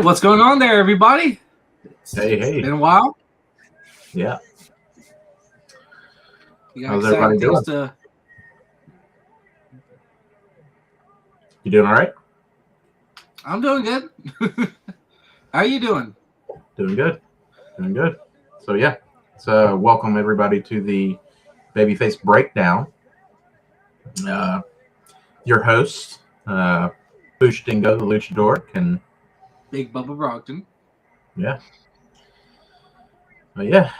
what's going on there, everybody? Hey. Been a while. Yeah. You got How's exciting everybody things doing? to. You doing all right? I'm doing good. How are you doing? Doing good. So yeah, welcome everybody to the Babyface Breakdown. Your host, Boosh Dingo, the Luchador, and Big Bubba Brogdon. yeah.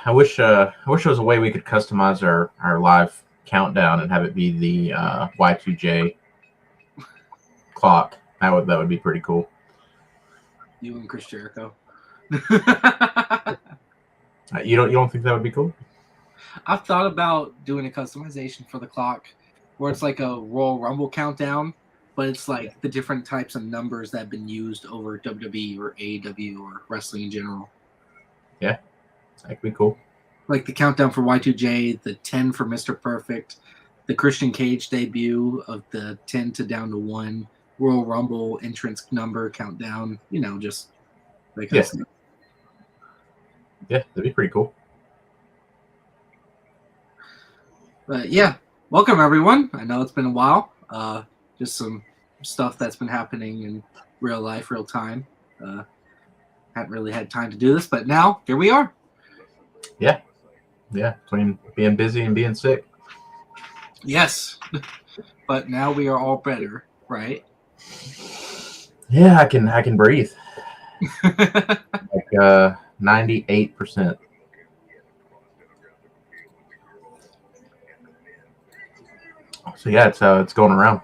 I wish there was a way we could customize our live countdown and have it be the Y2J clock. That would be pretty cool. You and Chris Jericho. You don't think that would be cool? I've thought about doing a customization for the clock where it's like a Royal Rumble countdown, but it's like the different types of numbers that have been used over WWE or AEW or wrestling in general. Yeah, that could be cool. Like the countdown for Y2J, the 10 for Mr. Perfect, the Christian Cage debut of the 10 to down to 1, Royal Rumble entrance number countdown, just like Yeah, that'd be pretty cool. But yeah, welcome everyone. I know it's been a while. Just some stuff that's been happening in real life, real time. Haven't really had time to do this, but now here we are. Yeah, between being busy and being sick. Yes, but now we are all better, right? Yeah, I can breathe. Like 98%. So yeah, it's going around.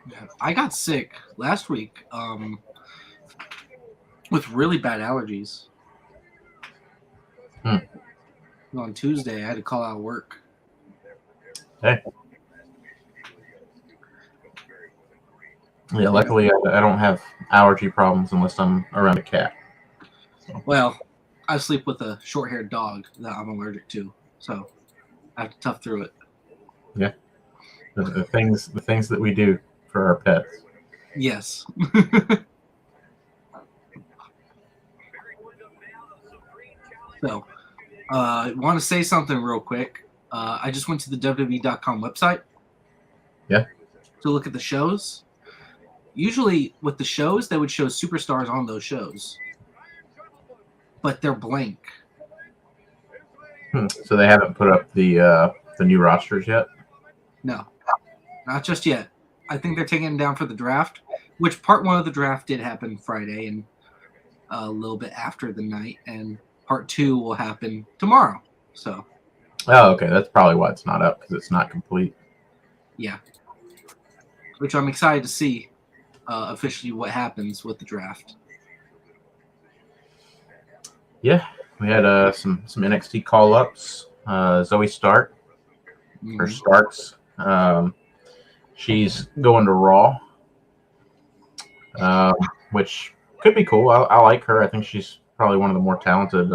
Yeah, I got sick last week with really bad allergies. On Tuesday, I had to call out of work. Hey. Yeah, luckily I don't have allergy problems unless I'm around a cat. So. Well, I sleep with a short-haired dog that I'm allergic to, so I have to tough through it. Yeah, the things that we do for our pets. Yes. So, I want to say something real quick. I just went to the WWE.com website. Yeah. To look at the shows. Usually, with the shows, they would show superstars on those shows, but they're blank. So they haven't put up the new rosters yet? No, not just yet. I think they're taking them down for the draft, which part 1 of the draft did happen Friday and a little bit after the night, and part 2 will happen tomorrow. So. Oh, okay. That's probably why it's not up, because it's not complete. Yeah. Which I'm excited to see officially what happens with the draft. Yeah, we had some NXT call-ups. Zoe Stark, or Starks. She's going to Raw, which could be cool. I like her. I think she's probably one of the more talented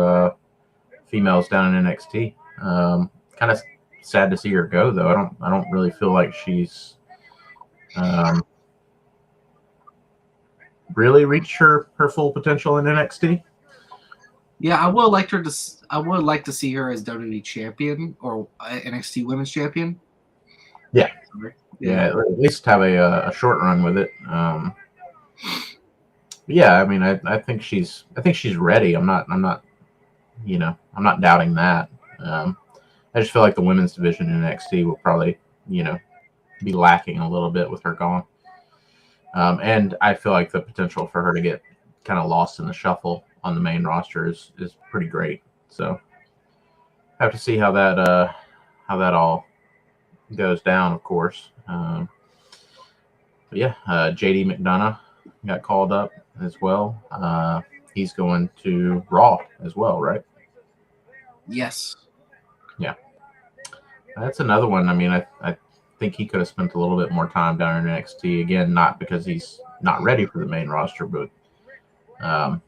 females down in NXT. Kind of sad to see her go, though. I don't really feel like she's really reached her full potential in NXT. Yeah, I would like to see her as WWE champion or NXT Women's Champion. Yeah, at least have a short run with it. Yeah, I mean, I think she's ready. I'm not doubting that. I just feel like the women's division in NXT will probably, be lacking a little bit with her gone. And I feel like the potential for her to get kind of lost in the shuffle on the main roster is pretty great. So I have to see how that all goes down, of course. But yeah, JD McDonough got called up as well. He's going to Raw as well, right? Yes. Yeah. That's another one. I mean, I think he could have spent a little bit more time down in NXT. Again, not because he's not ready for the main roster, but I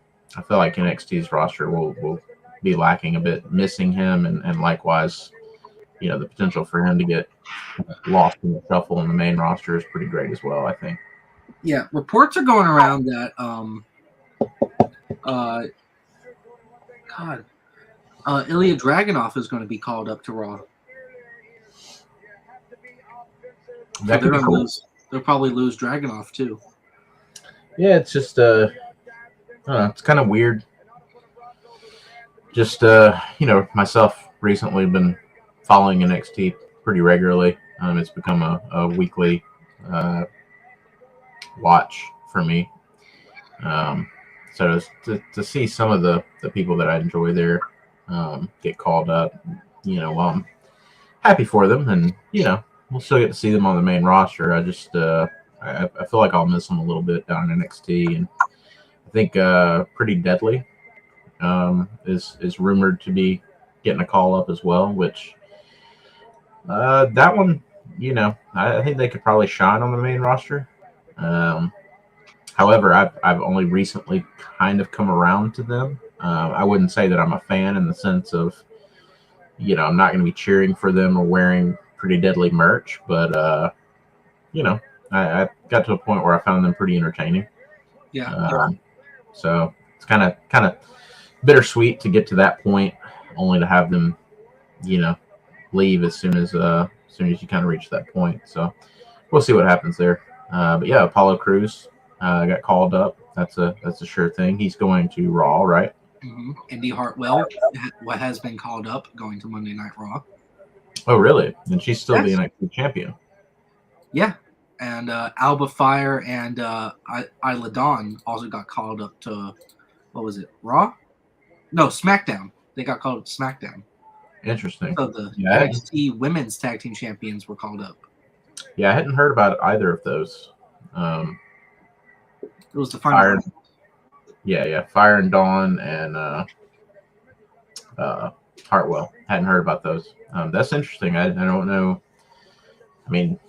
feel like NXT's roster will be lacking a bit, missing him, and likewise, the potential for him to get lost in the shuffle in the main roster is pretty great as well, I think. Yeah, reports are going around that uh God, Ilya Dragunov is going to be called up to Raw. So That could they're be going to cool. lose. They'll probably lose Dragunov too. Yeah, it's just I don't know, it's kind of weird. Just myself recently been following NXT pretty regularly. It's become a weekly uh, watch for me. Um, so to see some of the people that I enjoy there get called up, well, I'm happy for them, and we'll still get to see them on the main roster. I just I feel like I'll miss them a little bit down in NXT, and I think Pretty Deadly is rumored to be getting a call up as well, which that one, I think they could probably shine on the main roster. Um, However, I've only recently kind of come around to them. I wouldn't say that I'm a fan in the sense of, I'm not going to be cheering for them or wearing Pretty Deadly merch, but you know, I got to a point where I found them pretty entertaining. Yeah. So it's kind of bittersweet to get to that point, only to have them, you know, leave as soon as you kind of reach that point. So we'll see what happens there. But yeah, Apollo Crews got called up. That's a sure thing. He's going to Raw, right? Indy Hartwell, what has been called up, going to Monday Night Raw. Oh, really? And she's still the Yes. NXT champion. Yeah. And Alba Fire and Isla Dawn also got called up to, what was it, Raw? No, SmackDown. They got called up to SmackDown. Interesting. So the Yeah, NXT Women's Tag Team Champions were called up. I hadn't heard about either of those. Um, It was the Fire, final. yeah, Fire and Dawn and Hartwell. Hadn't heard about those. That's interesting. I don't know. I mean,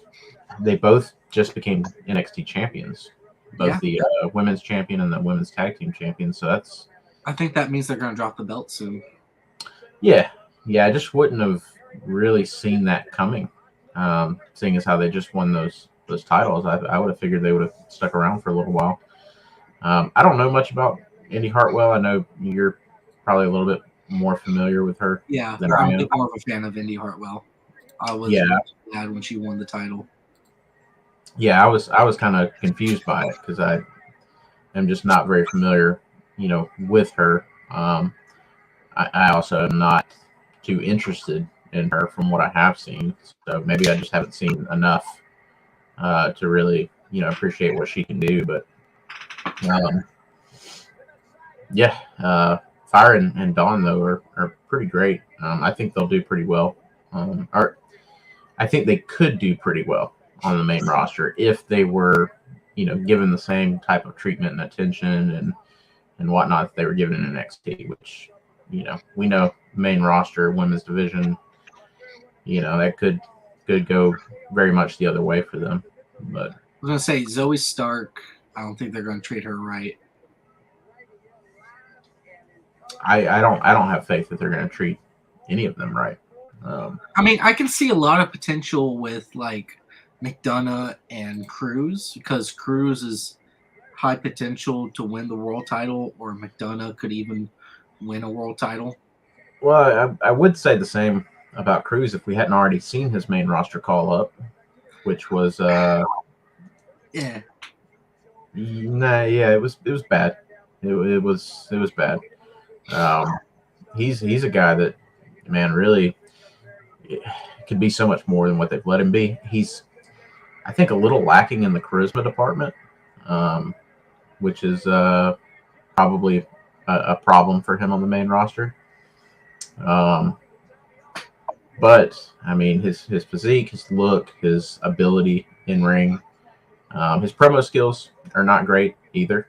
they both just became NXT champions, both Yeah. the women's champion and the women's tag team champion. So that's I think that means they're going to drop the belt soon. yeah. I just wouldn't have really seen that coming. Seeing as how they just won those titles, I would have figured they would have stuck around for a little while. I don't know much about Indy Hartwell. I know you're probably a little bit more familiar with her Yeah, than I I'm a am. bit more of a fan of Indy Hartwell. I was Yeah, glad when she won the title. I was kind of confused by it because I am just not very familiar, with her. I also am not too interested in her from what I have seen. So maybe I just haven't seen enough to really, appreciate what she can do. But um, yeah, Fire and Dawn though are pretty great. I think they'll do pretty well. Or I think they could do pretty well on the main roster if they were, given the same type of treatment and attention and whatnot that they were given in NXT, which, we know main roster women's division, that could go very much the other way for them. But I was going to say Zoe Stark. I don't think they're going to treat her right. I don't have faith that they're going to treat any of them right. I mean, I can see a lot of potential with like McDonough and Cruz because Cruz is high potential to win the world title, or McDonough could even win a world title. Well, I would say the same about Cruz if we hadn't already seen his main roster call up, which was Yeah. it was bad. It was bad. He's a guy that, man, really could be so much more than what they've let him be. He's, I think, a little lacking in the charisma department, which is probably a problem for him on the main roster. But I mean, his physique, his look, his ability in ring, his promo skills are not great either.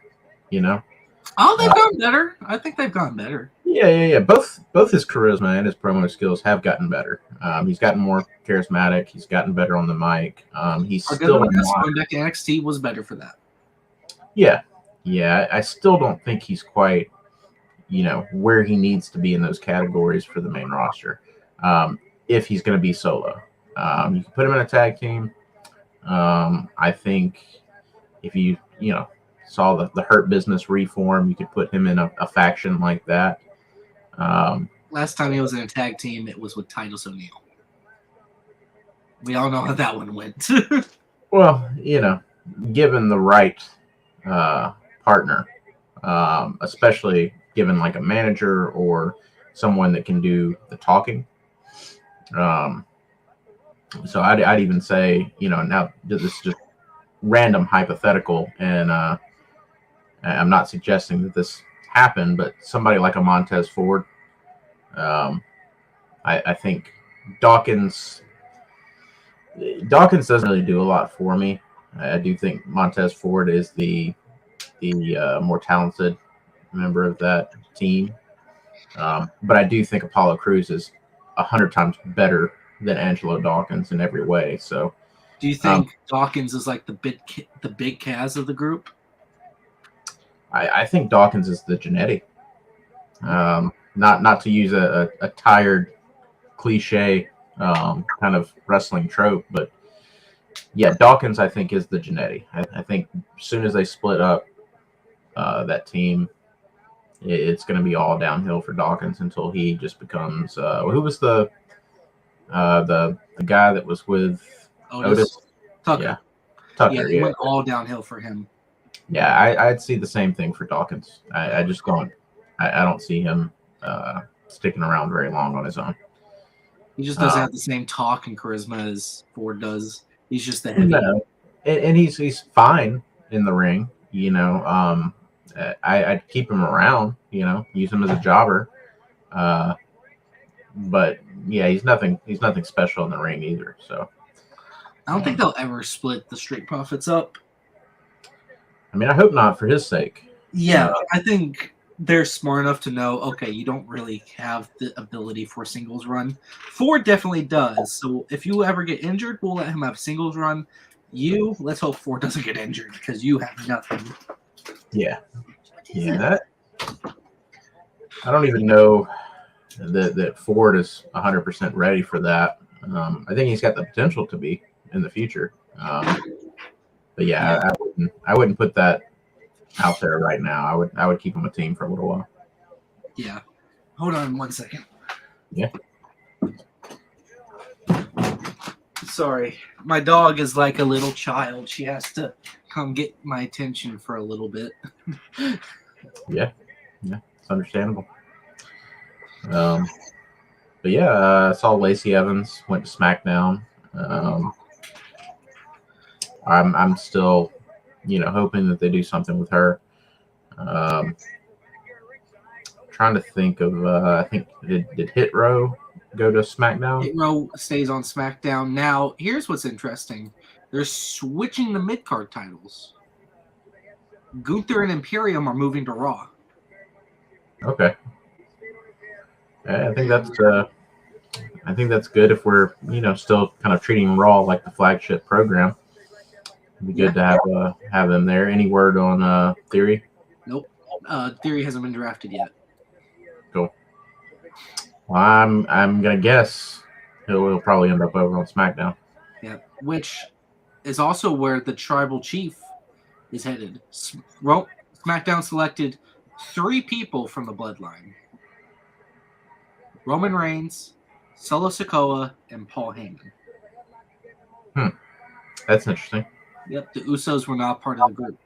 Oh, they've gotten better. I think they've gotten better. Yeah. Both his charisma and his promo skills have gotten better. He's gotten more charismatic. He's gotten better on the mic. He's I'll give still them this. not. Going back to NXT was better for that. Yeah. I still don't think he's quite, where he needs to be in those categories for the main roster. If he's going to be solo, you can put him in a tag team. I think, if you saw the Hurt Business reform, you could put him in a faction like that. Last time he was in a tag team, it was with Titus O'Neil. We all know how that one went. Well, given the right partner, especially given like a manager or someone that can do the talking. So I'd even say, now this is just random hypothetical, and I'm not suggesting that this happened, but somebody like a Montez Ford, I think Dawkins doesn't really do a lot for me. I do think Montez Ford is the more talented member of that team, but I do think Apollo Crews is 100 times better than Angelo Dawkins in every way. So, do you think Dawkins is like the big Kaz of the group? I think Dawkins is the Jannetty. Not to use a tired cliche kind of wrestling trope, but yeah, Dawkins I think is the Jannetty. I think as soon as they split up that team, it's going to be all downhill for Dawkins until he just becomes who was the guy that was with Otis? Tucker. Yeah, Tucker. Yeah, it went all downhill for him. Yeah, I'd see the same thing for Dawkins. I just don't. I don't see him sticking around very long on his own. He just doesn't have the same talk and charisma as Ford does. He's just the heavy. No. And he's fine in the ring. I'd keep him around. Use him as a jobber. But yeah, he's nothing special in the ring either. So I don't think they'll ever split the Street Profits up. I mean, I hope not for his sake. Yeah, I think they're smart enough to know, okay, you don't really have the ability for a singles run. Ford definitely does. So if you ever get injured, we'll let him have a singles run. Let's hope Ford doesn't get injured because you have nothing. Yeah. Yeah. I don't even know that Ford is 100% ready for that. I think he's got the potential to be in the future. But yeah, I wouldn't put that out there right now. I would keep him a team for a little while. Yeah. Hold on 1 second. Yeah. Sorry. My dog is like a little child. She has to come get my attention for a little bit. Yeah. It's understandable. But yeah, I saw Lacey Evans went to SmackDown. I'm still, hoping that they do something with her. Trying to think of, I think did Hit Row go to SmackDown? Hit Row stays on SmackDown. Now, here's what's interesting. They're switching the mid-card titles. Gunther and Imperium are moving to Raw. Okay. Yeah, I think that's good if we're, still kind of treating Raw like the flagship program. It'd be good to have them there. Any word on Theory? Nope. Theory hasn't been drafted yet. Cool. Well, I'm gonna guess he'll probably end up over on SmackDown. Yeah, which is also where the Tribal Chief is headed. SmackDown selected 3 people from the Bloodline: Roman Reigns, Solo Sikoa, and Paul Heyman. That's interesting. Yep, the Usos were not part of the group.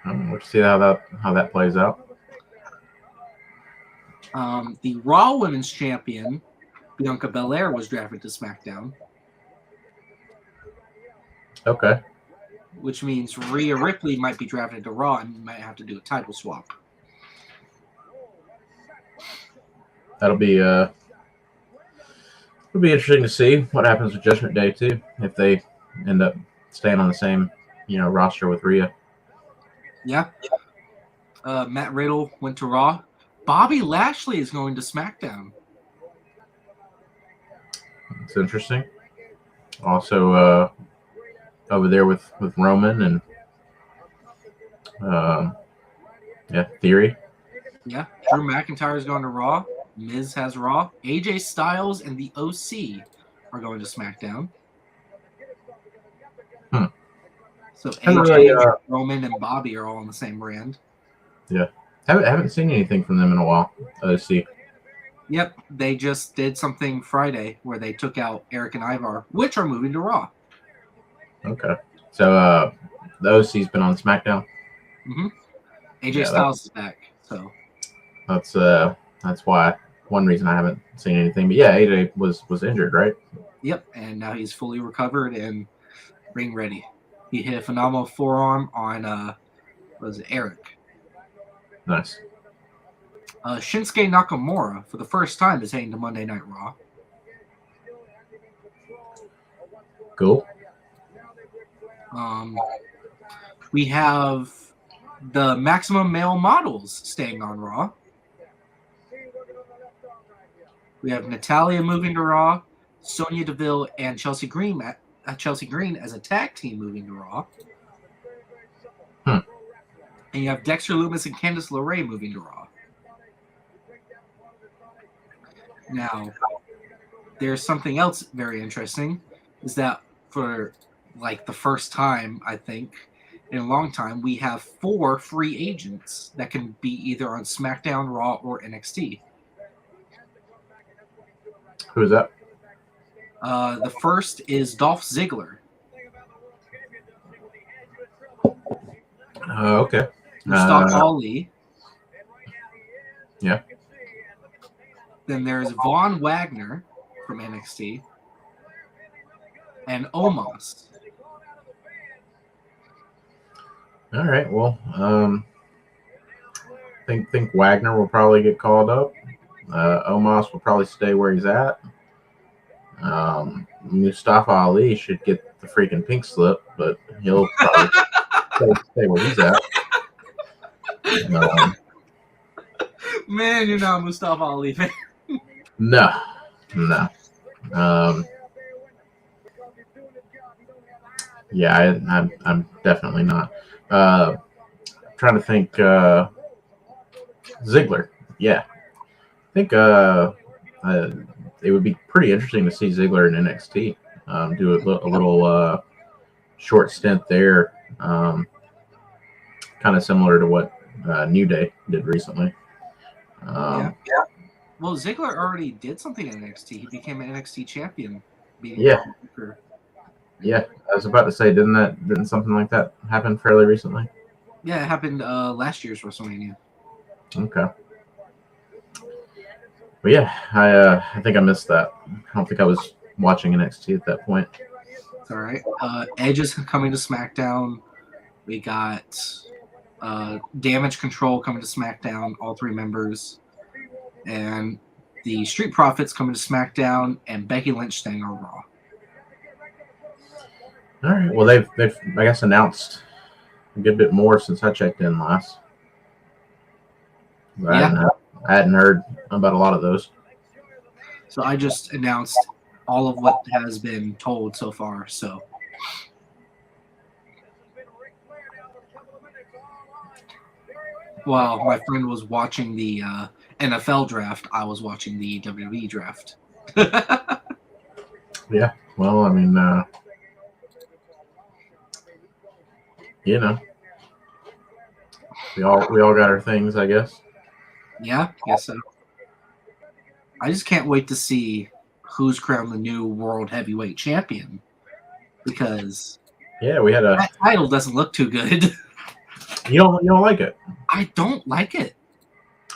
We'll see how that plays out. The Raw Women's Champion, Bianca Belair, was drafted to SmackDown. Okay. Which means Rhea Ripley might be drafted to Raw and might have to do a title swap. It'll be interesting to see what happens with Judgment Day too, if they end up staying on the same, roster with Rhea. Yeah. Matt Riddle went to Raw. Bobby Lashley is going to SmackDown. It's interesting. Also, over there with Roman and Theory. Yeah. Drew McIntyre is going to Raw. Miz has Raw. AJ Styles and the OC are going to SmackDown. So Haven't AJ, really, Roman, and Bobby are all on the same brand. haven't seen anything from them in a while. See. Yep, they just did something Friday where they took out Eric and Ivar, which are moving to Raw. Okay. So the OC's been on SmackDown. AJ Styles is back, so that's why one reason I haven't seen anything. But yeah, AJ was injured, right? yep, and now he's fully recovered and ring ready. He hit a phenomenal forearm on was it Eric? Nice. Shinsuke Nakamura for the first time is heading to Monday Night Raw. Cool. We have the Maximum Male Models staying on Raw. We have Natalya moving to Raw, Sonya Deville and Chelsea Green as a tag team moving to Raw. And you have Dexter Lumis and Candice LeRae moving to Raw. Now, there's something else very interesting, is that for like the first time, I think, in a long time, we have 4 free agents that can be either on SmackDown, Raw, or NXT. Who is that? The first is Dolph Ziggler. Okay. Mustafa Ali. Yeah. Then there's Von Wagner from NXT. And Omos. All right. Well, think Wagner will probably get called up. Omos will probably stay where he's at. Mustafa Ali should get the freaking pink slip, but he'll probably stay where he's at. Man, you're not a Mustafa Ali fan. No. Yeah, I'm definitely not. Trying to think. Ziggler. Yeah, I think it would be pretty interesting to see Ziggler in NXT. Do a little short stint there, kind of similar to what New Day did recently. Yeah. Well, Ziggler already did something in NXT. He became an NXT champion. Yeah. Yeah, I was about to say, didn't something like that happen fairly recently? Yeah, it happened last year's WrestleMania. Okay. But yeah, I think I missed that. I don't think I was watching NXT at that point. It's all right. Edge is coming to SmackDown. We got Damage Control coming to SmackDown, all 3 members. And the Street Profits coming to SmackDown, and Becky Lynch staying on Raw. All right. Well, they've I guess announced a good bit more since I checked in last. I hadn't heard about a lot of those. So I just announced all of what has been told so far. So while my friend was watching the NFL draft, I was watching the WWE draft. Yeah. Well, I mean, you know, we all got our things, I guess. Yeah, guess so. I just can't wait to see who's crowned the new World Heavyweight Champion, because we had that title doesn't look too good. You don't like it? I don't like it.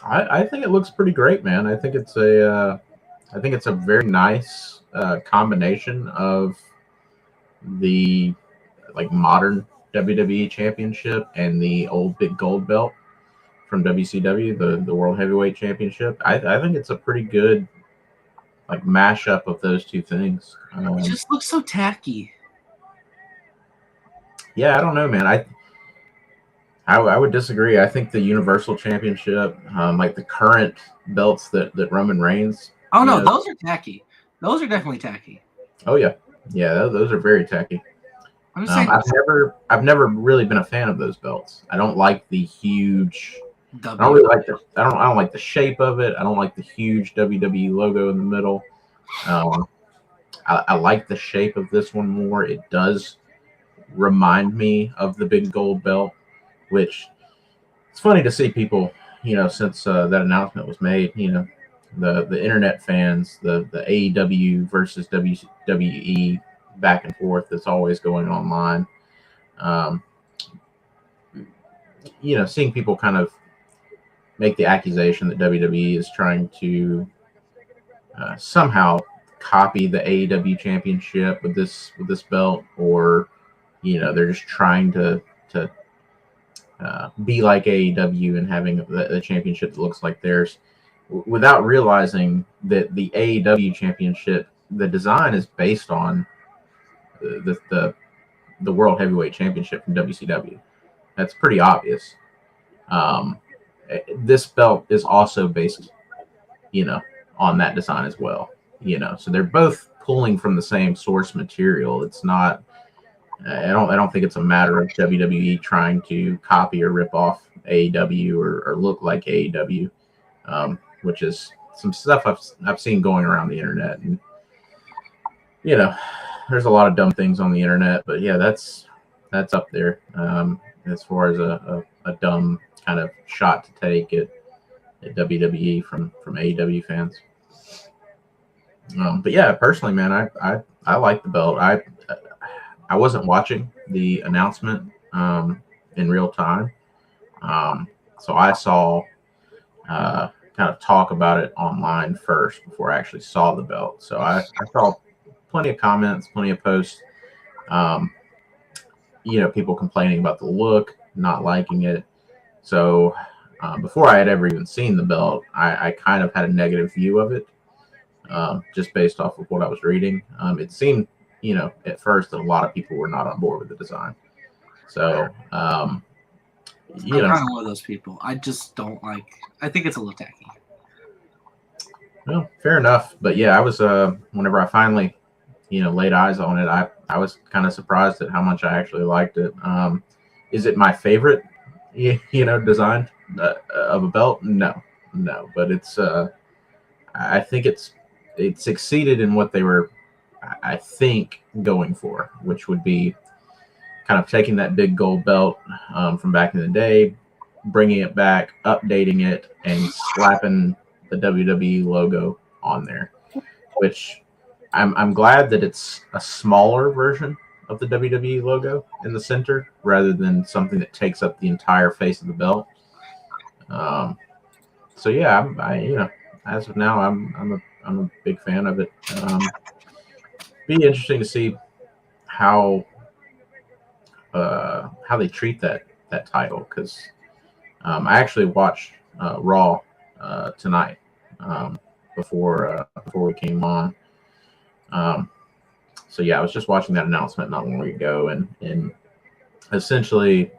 I think it looks pretty great, man. I think it's a very nice combination of the modern WWE Championship and the old big gold belt from WCW, the World Heavyweight Championship. I think it's a pretty good mashup of those two things. It just looks so tacky. Yeah, I don't know, man. I would disagree. I think the Universal Championship, the current belts that Roman Reigns. Oh no, those are tacky. Those are definitely tacky. Oh yeah, those are very tacky. I'm just saying. I've never really been a fan of those belts. I don't like the huge. I don't really like I don't like the shape of it. I don't like the huge WWE logo in the middle. I like the shape of this one more. It does remind me of the big gold belt, which it's funny to see people, since that announcement was made, the internet fans, the AEW versus WWE back and forth that's always going online. Um, seeing people kind of make the accusation that WWE is trying to somehow copy the AEW championship with this belt, or they're just trying to be like AEW and having the championship that looks like theirs, without realizing that the AEW championship, the design is based on the World Heavyweight Championship from WCW. That's pretty obvious. This belt is also based, on that design as well. So they're both pulling from the same source material. It's not. I don't think it's a matter of WWE trying to copy or rip off AEW or look like AEW, which is some stuff I've seen going around the internet. And there's a lot of dumb things on the internet, but yeah, that's up there as far as a dumb kind of shot to take at WWE from AEW fans. But yeah, personally, man, I like the belt. I wasn't watching the announcement in real time, so I saw kind of talk about it online first before I actually saw the belt. So I saw plenty of comments, plenty of posts, people complaining about the look, not liking it. So before I had ever even seen the belt, I kind of had a negative view of it, just based off of what I was reading. It seemed, at first that a lot of people were not on board with the design. So, I'm kind of one of those people. I just don't like. I think it's a little tacky. Well, fair enough. But yeah, I was whenever I finally, laid eyes on it, I was kind of surprised at how much I actually liked it. Is it my favorite, design of a belt? No, but it's I think it succeeded in what they were, I think, going for, which would be kind of taking that big gold belt from back in the day, bringing it back, updating it, and slapping the WWE logo on there, which I'm glad that it's a smaller version of the WWE logo in the center rather than something that takes up the entire face of the belt. So yeah, I as of now, I'm a big fan of it. Be interesting to see how they treat that title, because I actually watched Raw tonight before we came on. So yeah, I was just watching that announcement not long ago, and essentially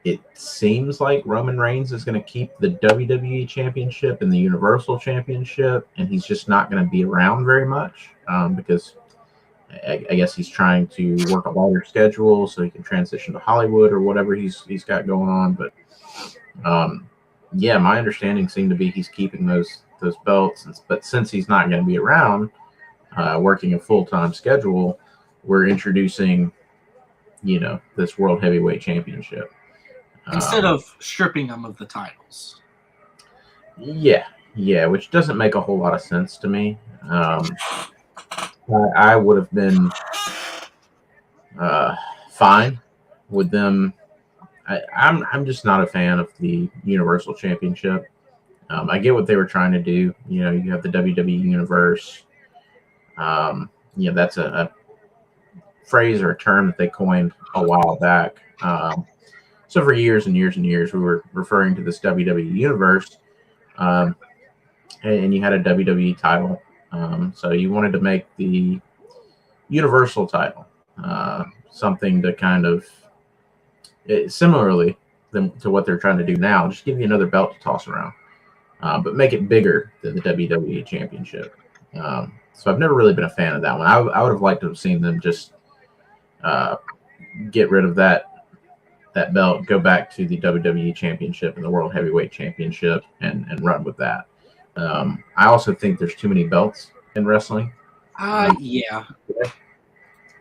it seems like Roman Reigns is going to keep the WWE Championship and the Universal Championship, and he's just not going to be around very much because I guess he's trying to work a longer schedule so he can transition to Hollywood or whatever he's got going on. But yeah, my understanding seemed to be he's keeping those belts, but since he's not going to be around working a full-time schedule, we're introducing this World Heavyweight Championship instead of stripping them of the titles. Yeah, which doesn't make a whole lot of sense to me. I would have been fine with them. I'm just not a fan of the Universal Championship. I get what they were trying to do. You have the WWE Universe. That's a phrase or a term that they coined a while back. So for years and years and years, we were referring to this WWE Universe, and you had a WWE title. So you wanted to make the Universal title something to kind of similarly to what they're trying to do now. Just give you another belt to toss around, but make it bigger than the WWE Championship. So I've never really been a fan of that one. I would have liked to have seen them just get rid of that belt, go back to the WWE Championship and the World Heavyweight Championship, and run with that. I also think there's too many belts in wrestling. Yeah.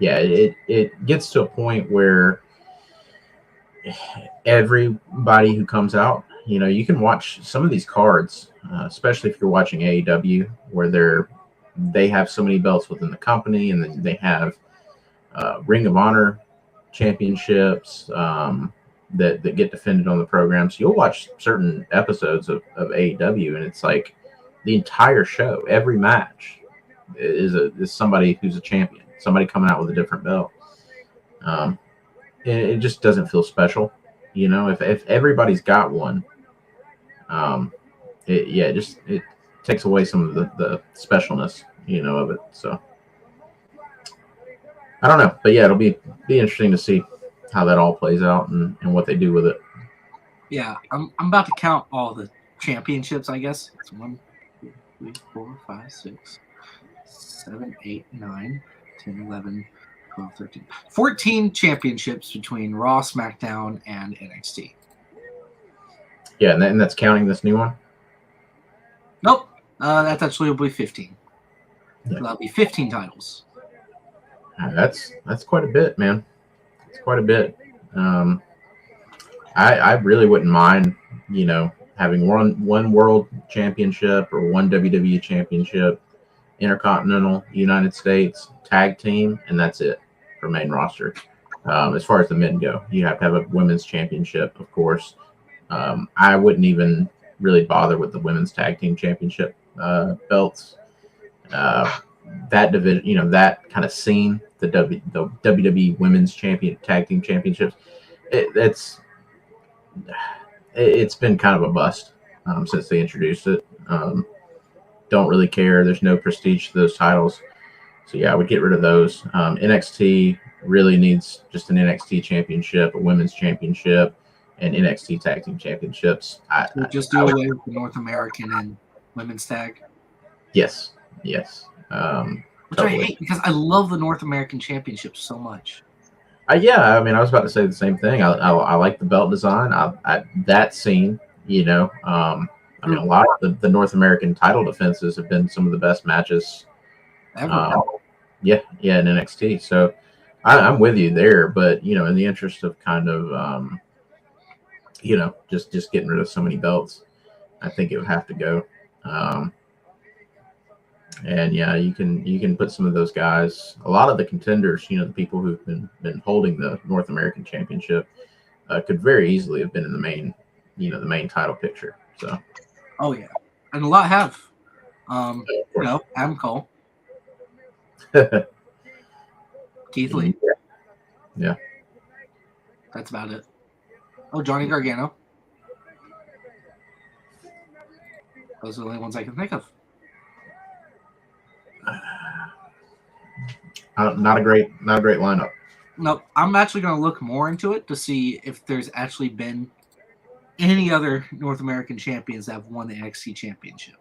yeah, it gets to a point where everybody who comes out, you can watch some of these cards, especially if you're watching AEW, where they have so many belts within the company, and then they have Ring of Honor championships that get defended on the program. So you'll watch certain episodes of AEW, and it's like the entire show, every match is somebody who's a champion, somebody coming out with a different belt. Um, it just doesn't feel special, if everybody's got one. It takes away some of the specialness, of it. So I don't know, but yeah, it'll be interesting to see how that all plays out and what they do with it. Yeah, I'm about to count all the championships. I guess it's 1, 2, 3, 4, 5, 6, 7, 8, 9, 10, 11, 12, 13, 14 championships between Raw, SmackDown, and NXT. Yeah, and that's counting this new one? Nope. That's actually will be 15. Yeah. So that'll be 15 titles. That's quite a bit, man. It's quite a bit. I really wouldn't mind, having one world championship or one WWE championship, Intercontinental, United States, tag team, and that's it for main roster. As far as the men go, you have to have a women's championship, of course. I wouldn't even really bother with the women's tag team championship belts. That division, that kind of scene, the WWE Women's Tag Team Championships, it's been kind of a bust since they introduced it. Don't really care. There's no prestige to those titles. So yeah, I would get rid of those. NXT really needs just an NXT championship, a women's championship, and NXT tag team championships. Just do away with the North American and women's tag. Yes. Which totally. I hate because I love the North American Championship so much. Yeah, I mean, I was about to say the same thing. I like the belt design. That scene, I mean, a lot of the North American title defenses have been some of the best matches ever. In NXT. So I'm with you there, but in the interest of kind of just getting rid of so many belts, I think it would have to go. And yeah, you can put some of those guys, a lot of the contenders, the people who've been holding the North American Championship, could very easily have been in the main title picture. So, oh yeah, and a lot have. Adam Cole, Keith Lee, yeah, that's about it. Oh, Johnny Gargano. Those are the only ones I can think of. Not a great lineup. No, I'm actually going to look more into it to see if there's actually been any other North American champions that have won the NXT championship.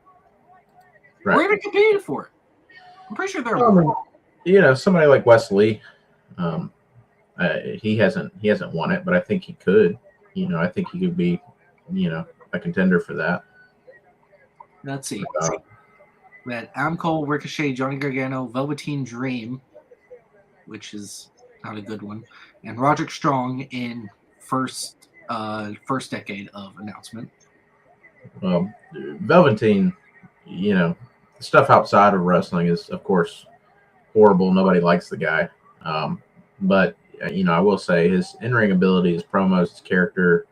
Right. We're going to compete for it. I'm pretty sure there are. Somebody like Wes Lee, he hasn't won it, but I think he could. I think he could be, a contender for that. Let's see. We had Adam Cole, Ricochet, Johnny Gargano, Velveteen Dream, which is not a good one, and Roderick Strong in first decade of announcement. Well, Velveteen, stuff outside of wrestling is, of course, horrible. Nobody likes the guy. But I will say his in-ring ability, his promos, his character,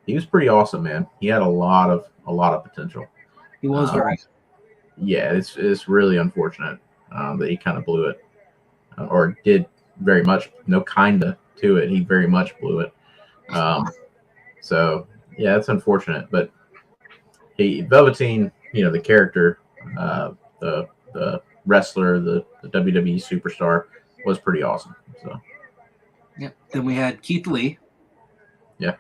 he was pretty awesome, man. He had a lot of potential. He was very. Yeah, it's really unfortunate that he kind of blew it, or did very much. No, kinda to it. He very much blew it. So yeah, it's unfortunate. But Velveteen, the character, the wrestler, the WWE superstar, was pretty awesome. So yeah. Then we had Keith Lee. Yeah.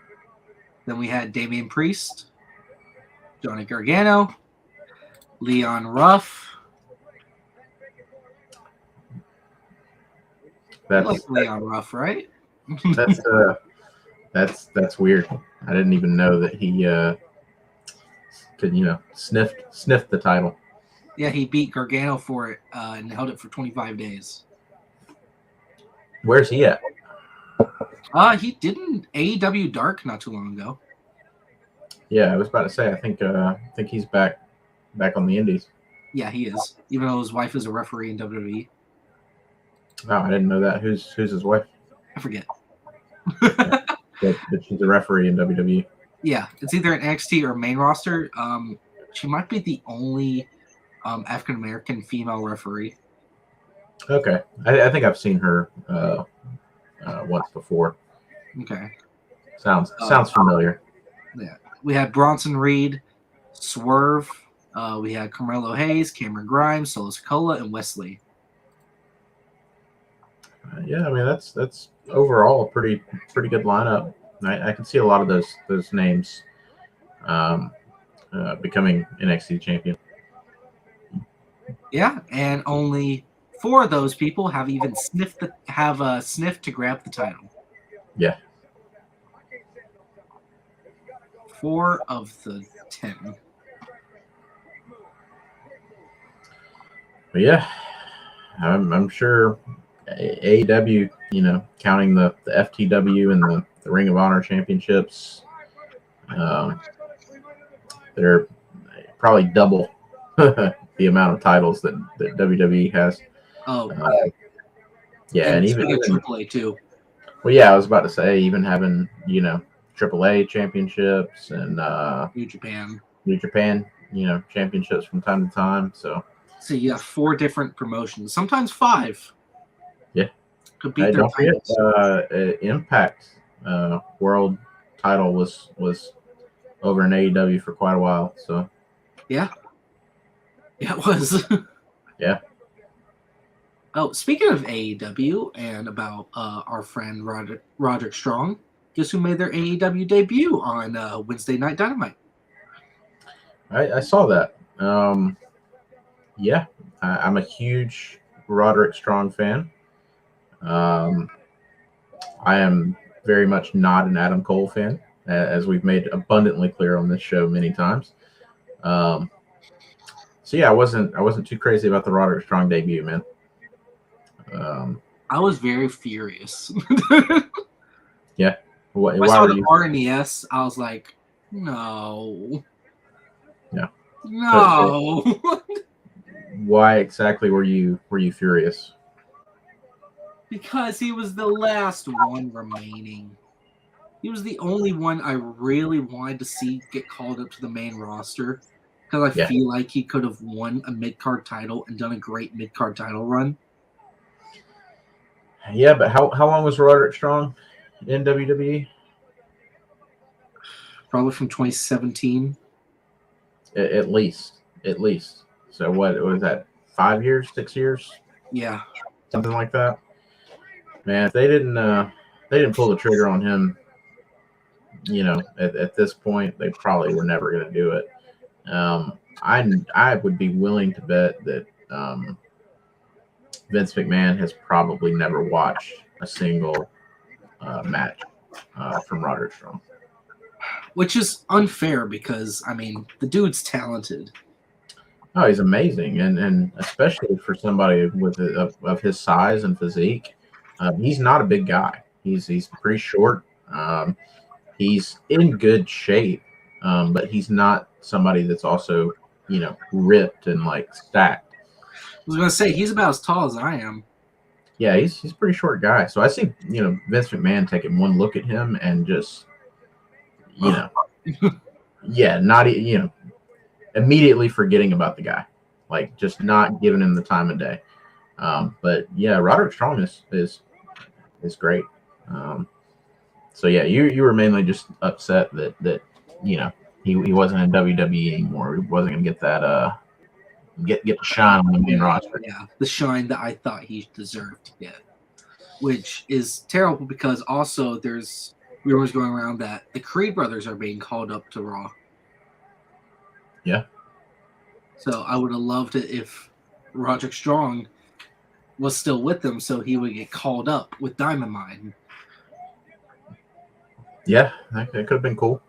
Then we had Damian Priest, Johnny Gargano, Leon Ruff. That's like Leon Ruff, right? That's weird. I didn't even know that he could sniff the title. Yeah, he beat Gargano for it and held it for 25 days. Where's he at? He did an AEW Dark not too long ago. Yeah, I was about to say. I think he's back on the Indies. Yeah, he is. Even though his wife is a referee in WWE. Oh, I didn't know that. Who's his wife? I forget. But she's a referee in WWE. Yeah, it's either an NXT or main roster. She might be the only African American female referee. Okay, I think I've seen her once before. Okay. Sounds familiar. Yeah. We had Bronson Reed, Swerve. We had Carmelo Hayes, Cameron Grimes, Solo Sikoa, and Wesley. Yeah, I mean that's overall a pretty good lineup. I can see a lot of those names becoming NXT champion. Yeah, and only 4 of those people have even sniffed to grab the title. Yeah. 4 of the 10. But yeah, I'm sure AEW, counting the FTW and the Ring of Honor championships, they're probably double the amount of titles that WWE has. Oh, yeah, and even AAA too. Well, yeah, I was about to say even having AAA championships and New Japan, championships from time to time. So you have 4 different promotions, sometimes 5. Yeah, could beat their don't titles. Forget, Impact World title was over in AEW for quite a while. So yeah, it was. Yeah. Oh, speaking of AEW and about our friend Roderick Strong, guess who made their AEW debut on Wednesday Night Dynamite? I saw that. Yeah, I'm a huge Roderick Strong fan. I am very much not an Adam Cole fan, as we've made abundantly clear on this show many times. So yeah, I wasn't too crazy about the Roderick Strong debut, man. I was very furious. Yeah. Why I saw were the you? R and the S. I was like, no. Yeah. No. Why exactly were you furious? Because he was the last one remaining. He was the only one I really wanted to see get called up to the main roster. Because I feel like he could have won a mid-card title and done a great mid-card title run. Yeah, but how long was Roderick Strong in WWE? Probably from 2017. At least. So what was that? 5 years, 6 years? Yeah, something like that. Man, if they didn't pull the trigger on him, at this point, they probably were never going to do it. I would be willing to bet that Vince McMahon has probably never watched a single match from Roderick Strong. Which is unfair because, I mean, the dude's talented. Oh, he's amazing, and especially for somebody of his size and physique, he's not a big guy. He's pretty short. He's in good shape, but he's not somebody that's also ripped and like stacked. I was gonna say he's about as tall as I am. Yeah, he's a pretty short guy. So I see Vince McMahon taking one look at him and just not immediately forgetting about the guy, like just not giving him the time of day. But yeah, Roderick Strong is great. So yeah, you were mainly just upset that he wasn't in WWE anymore. He wasn't gonna get that get the shine on the main roster. Yeah, the shine that I thought he deserved to get, which is terrible because also there's rumors going around that the Creed brothers are being called up to Raw. Yeah. So I would have loved it if Roderick Strong was still with them, so he would get called up with Diamond Mine. Yeah, that could have been cool.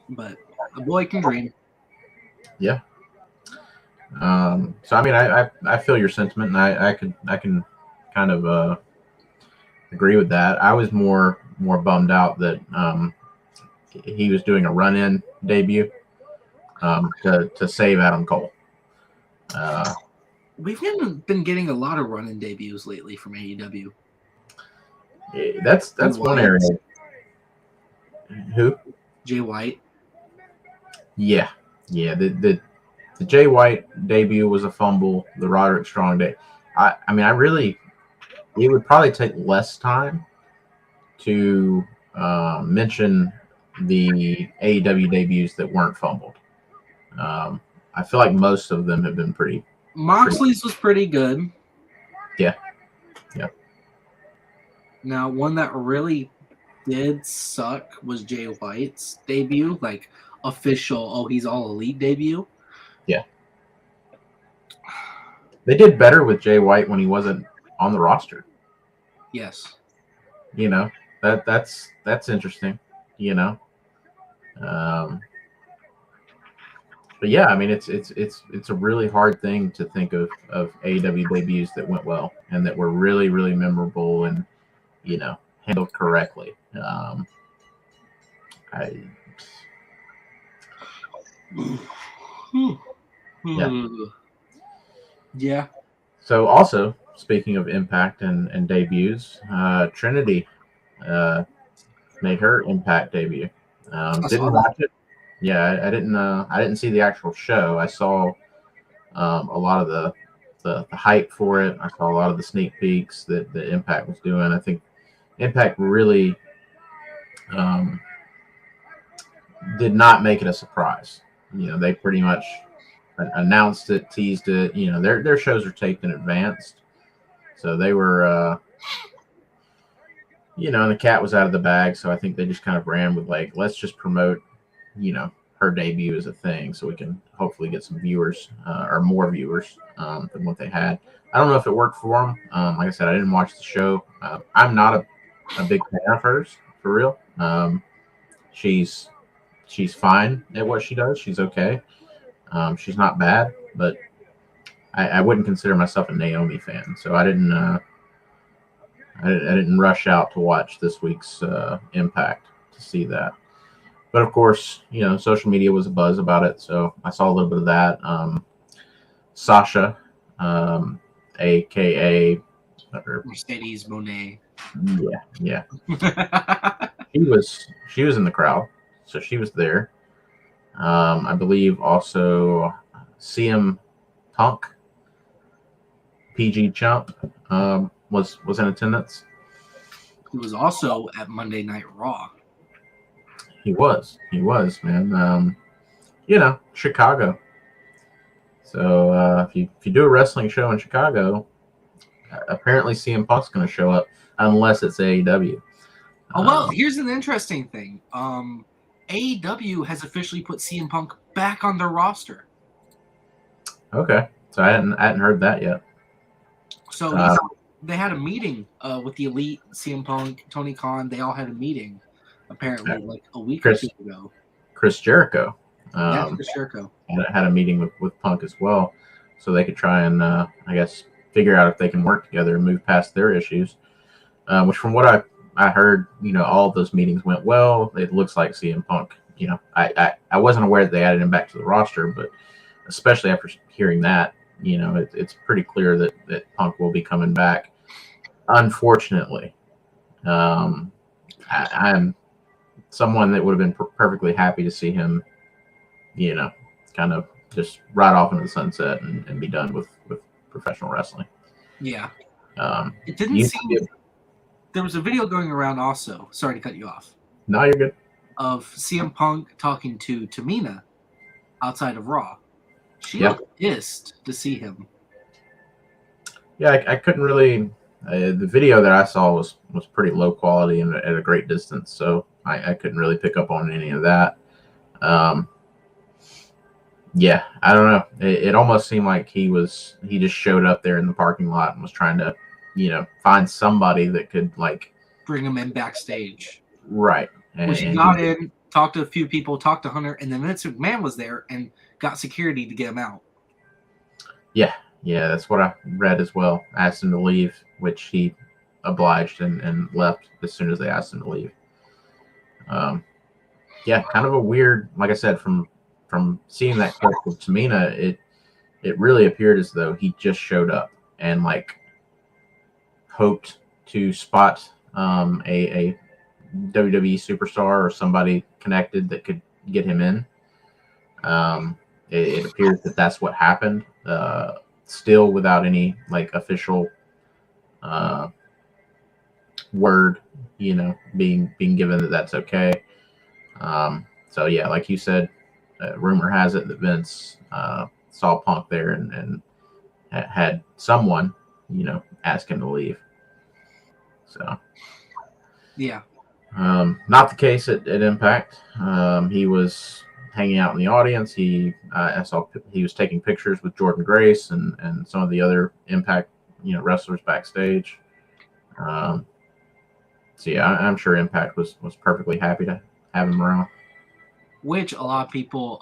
But a boy can dream. Yeah. So I mean, I feel your sentiment, and I can kind of agree with that. I was more bummed out that he was doing a run-in debut to save Adam Cole. We've been getting a lot of run-in debuts lately from AEW. That's one area. Who? Jay White. Yeah. The Jay White debut was a fumble. The Roderick Strong day. I mean, it would probably take less time to mention the AEW debuts that weren't fumbled. I feel like most of them have been pretty. Moxley's was pretty good. Yeah. Now, one that really did suck was Jay White's debut, like official, oh, he's all elite debut. Yeah. They did better with Jay White when he wasn't on the roster. Yes. You know, that's interesting, you know. But yeah, I mean, it's a really hard thing to think of AEW debuts that went well and that were really, really memorable and, you know, handled correctly. Yeah. So also, speaking of Impact and debuts, Trinity made her Impact debut. Didn't watch it. Yeah, I didn't see the actual show. I saw a lot of the hype for it. I saw a lot of the sneak peeks that Impact was doing. I think Impact really did not make it a surprise. You know, they pretty much announced it, teased it. You know, their shows are taped in advance, so they were. You know, and the cat was out of the bag, so I think they just kind of ran with like, let's just promote, you know, her debut as a thing, so we can hopefully get some viewers or more viewers than what they had. I don't know if it worked for them. Like I said, I didn't watch the show. I'm not a big fan of hers, for real. She's fine at what she does. She's okay. She's not bad, but I wouldn't consider myself a Naomi fan, so I didn't rush out to watch this week's Impact to see that. But of course, you know, social media was a buzz about it, so I saw a little bit of that. Sasha, aka Mercedes Moné. Yeah. She was in the crowd, so she was there. I believe also CM Punk, PG Chump, was in attendance. He was also at Monday Night Raw. He was, man. You know, Chicago. So if you do a wrestling show in Chicago, apparently CM Punk's going to show up unless it's AEW. Oh, well, here's an interesting thing. AEW has officially put CM Punk back on their roster. Okay, so I hadn't heard that yet. So they had a meeting with the Elite, CM Punk, Tony Khan. They all had a meeting, apparently, like a week or two ago. Chris Jericho. Chris Jericho had a meeting with Punk as well, so they could try and I guess figure out if they can work together and move past their issues. Which, from what I heard, you know, all of those meetings went well. It looks like CM Punk. You know, I wasn't aware that they added him back to the roster, but especially after hearing that, you know, it's pretty clear that Punk will be coming back. Unfortunately, I'm someone that would have been perfectly happy to see him, you know, kind of just ride off into the sunset and be done with professional wrestling. Yeah. It didn't seem. There was a video going around also. Sorry to cut you off. No, you're good. Of CM Punk talking to Tamina outside of Raw. She looked pissed to see him. Yeah, I couldn't really. The video that I saw was pretty low quality and at a great distance, so I couldn't really pick up on any of that. Yeah, I don't know. It almost seemed like he just showed up there in the parking lot and was trying to, you know, find somebody that could like bring him in backstage. Right. Which he got in, talked to a few people, talked to Hunter, and then Vince McMahon was there and got security to get him out. Yeah, that's what I read as well. Asked him to leave, which he obliged and left as soon as they asked him to leave. Yeah, kind of a weird. Like I said, from seeing that clip with Tamina, it really appeared as though he just showed up and like hoped to spot a WWE superstar or somebody connected that could get him in. It appears that that's what happened. Still without any like official word, being given that that's okay. So yeah, like you said, rumor has it that Vince saw Punk there and had someone, ask him to leave. So Yeah. Not the case at Impact. He was hanging out in the audience. I saw he was taking pictures with Jordan Grace and some of the other Impact wrestlers backstage. So yeah, I'm sure Impact was perfectly happy to have him around. Which a lot of people,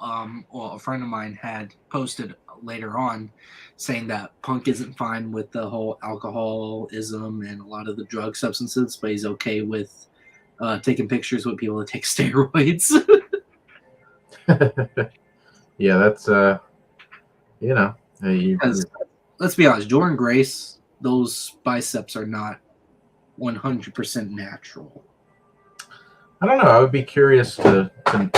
well, a friend of mine had posted later on saying that Punk isn't fine with the whole alcoholism and a lot of the drug substances, but he's okay with taking pictures with people that take steroids. Yeah, that's let's be honest, Jordan Grace, those biceps are not 100% natural. I don't know. I would be curious to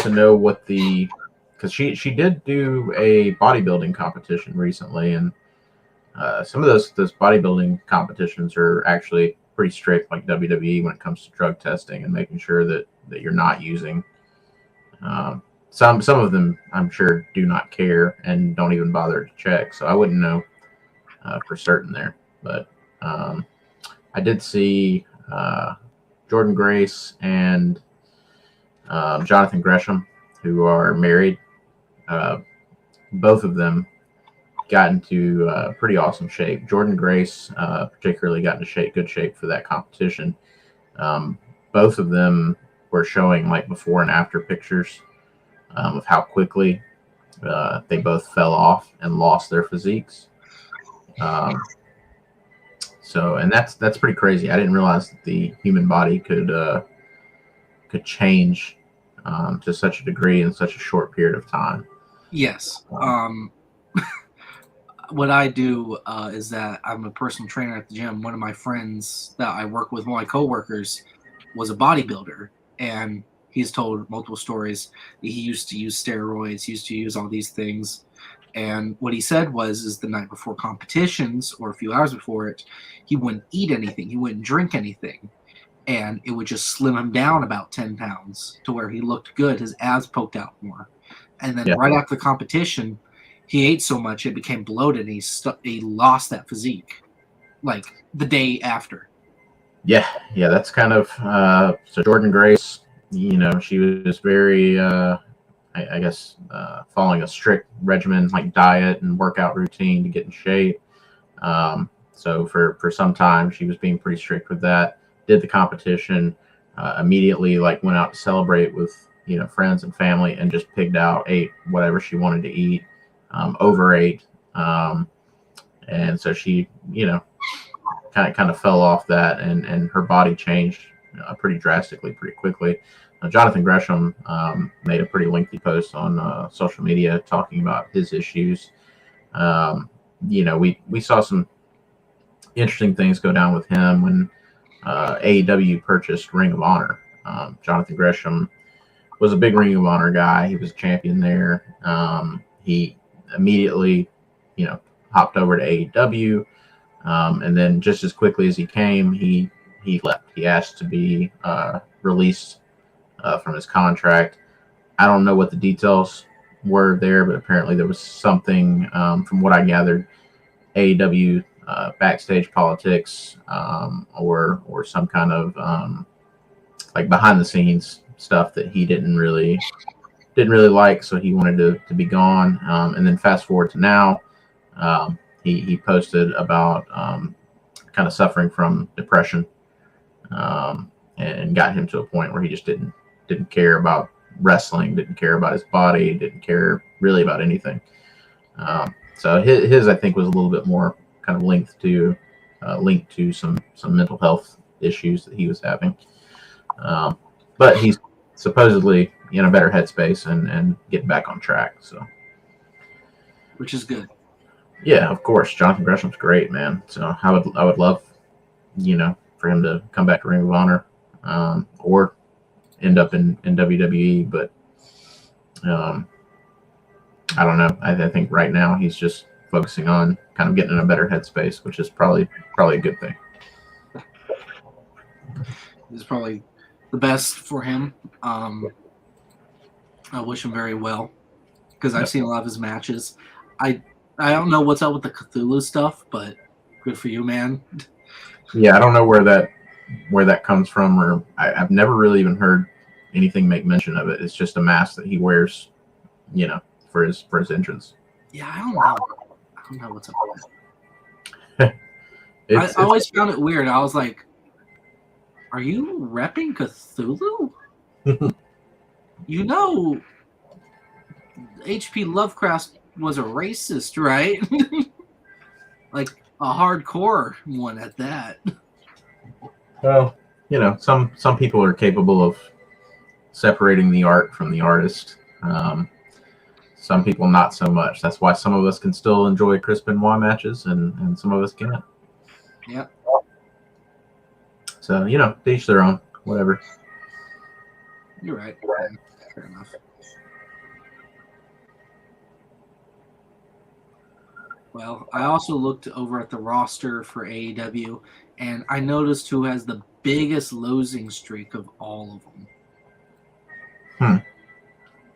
know what because she did do a bodybuilding competition recently, and some of those bodybuilding competitions are actually pretty strict, like WWE, when it comes to drug testing and making sure that you're not using. Some of them, I'm sure, do not care and don't even bother to check. So I wouldn't know for certain there, but I did see Jordan Grace and Jonathan Gresham, who are married. Both of them got into pretty awesome shape. Jordan Grace particularly got into good shape for that competition. Both of them were showing like before and after pictures of how quickly they both fell off and lost their physiques. And that's pretty crazy. I didn't realize that the human body could change to such a degree in such a short period of time. Yes. What I do is that I'm a personal trainer at the gym. One of my friends that I work with, one of my coworkers, was a bodybuilder, and he's told multiple stories that he used to use steroids, he used to use all these things. And what he said is the night before competitions or a few hours before it, he wouldn't eat anything, he wouldn't drink anything. And it would just slim him down about 10 pounds to where he looked good. His abs poked out more. And then right after the competition, he ate so much it became bloated, and he lost that physique like the day after. Yeah, that's kind of so Jordan Grace, she was very I guess following a strict regimen, like diet and workout routine to get in shape. So for some time she was being pretty strict with that. Did the competition, immediately like went out to celebrate with friends and family, and just pigged out, ate whatever she wanted to eat, overate, and so she kind of fell off that, and her body changed pretty drastically, pretty quickly. Jonathan Gresham made a pretty lengthy post on social media talking about his issues. We saw some interesting things go down with him when AEW purchased Ring of Honor. Jonathan Gresham was a big Ring of Honor guy. He was a champion there. He immediately, hopped over to AEW. And then just as quickly as he came, he left. He asked to be released from his contract. I don't know what the details were there, but apparently there was something, from what I gathered, AEW backstage politics, or some kind of like behind the scenes stuff that he didn't really like, so he wanted to be gone. And then fast forward to now, he posted about kind of suffering from depression, and got him to a point where he just didn't care about wrestling, didn't care about his body, didn't care really about anything. So his I think was a little bit more kind of linked to linked to some mental health issues that he was having. But he's supposedly in a better headspace and getting back on track. So, which is good. Yeah, of course, Jonathan Gresham's great, man. So I would love, for him to come back to Ring of Honor, or end up in WWE. But I don't know. I think right now he's just focusing on kind of getting in a better headspace, which is probably a good thing. It's probably the best for him. I wish him very well because I've seen a lot of his matches. I don't know what's up with the Cthulhu stuff, but good for you, man. Yeah, I don't know where that comes from, or I've never really even heard anything make mention of it. It's just a mask that he wears, for his entrance. Yeah, I don't know what's up with it. I always found it weird. I was like, are you repping Cthulhu? H.P. Lovecraft was a racist, right? Like a hardcore one at that. Well, some people are capable of separating the art from the artist. Some people not so much. That's why some of us can still enjoy Chris Benoit matches and some of us can't. Yeah. So, to each their own. Whatever. You're right. Fair enough. Well, I also looked over at the roster for AEW, and I noticed who has the biggest losing streak of all of them.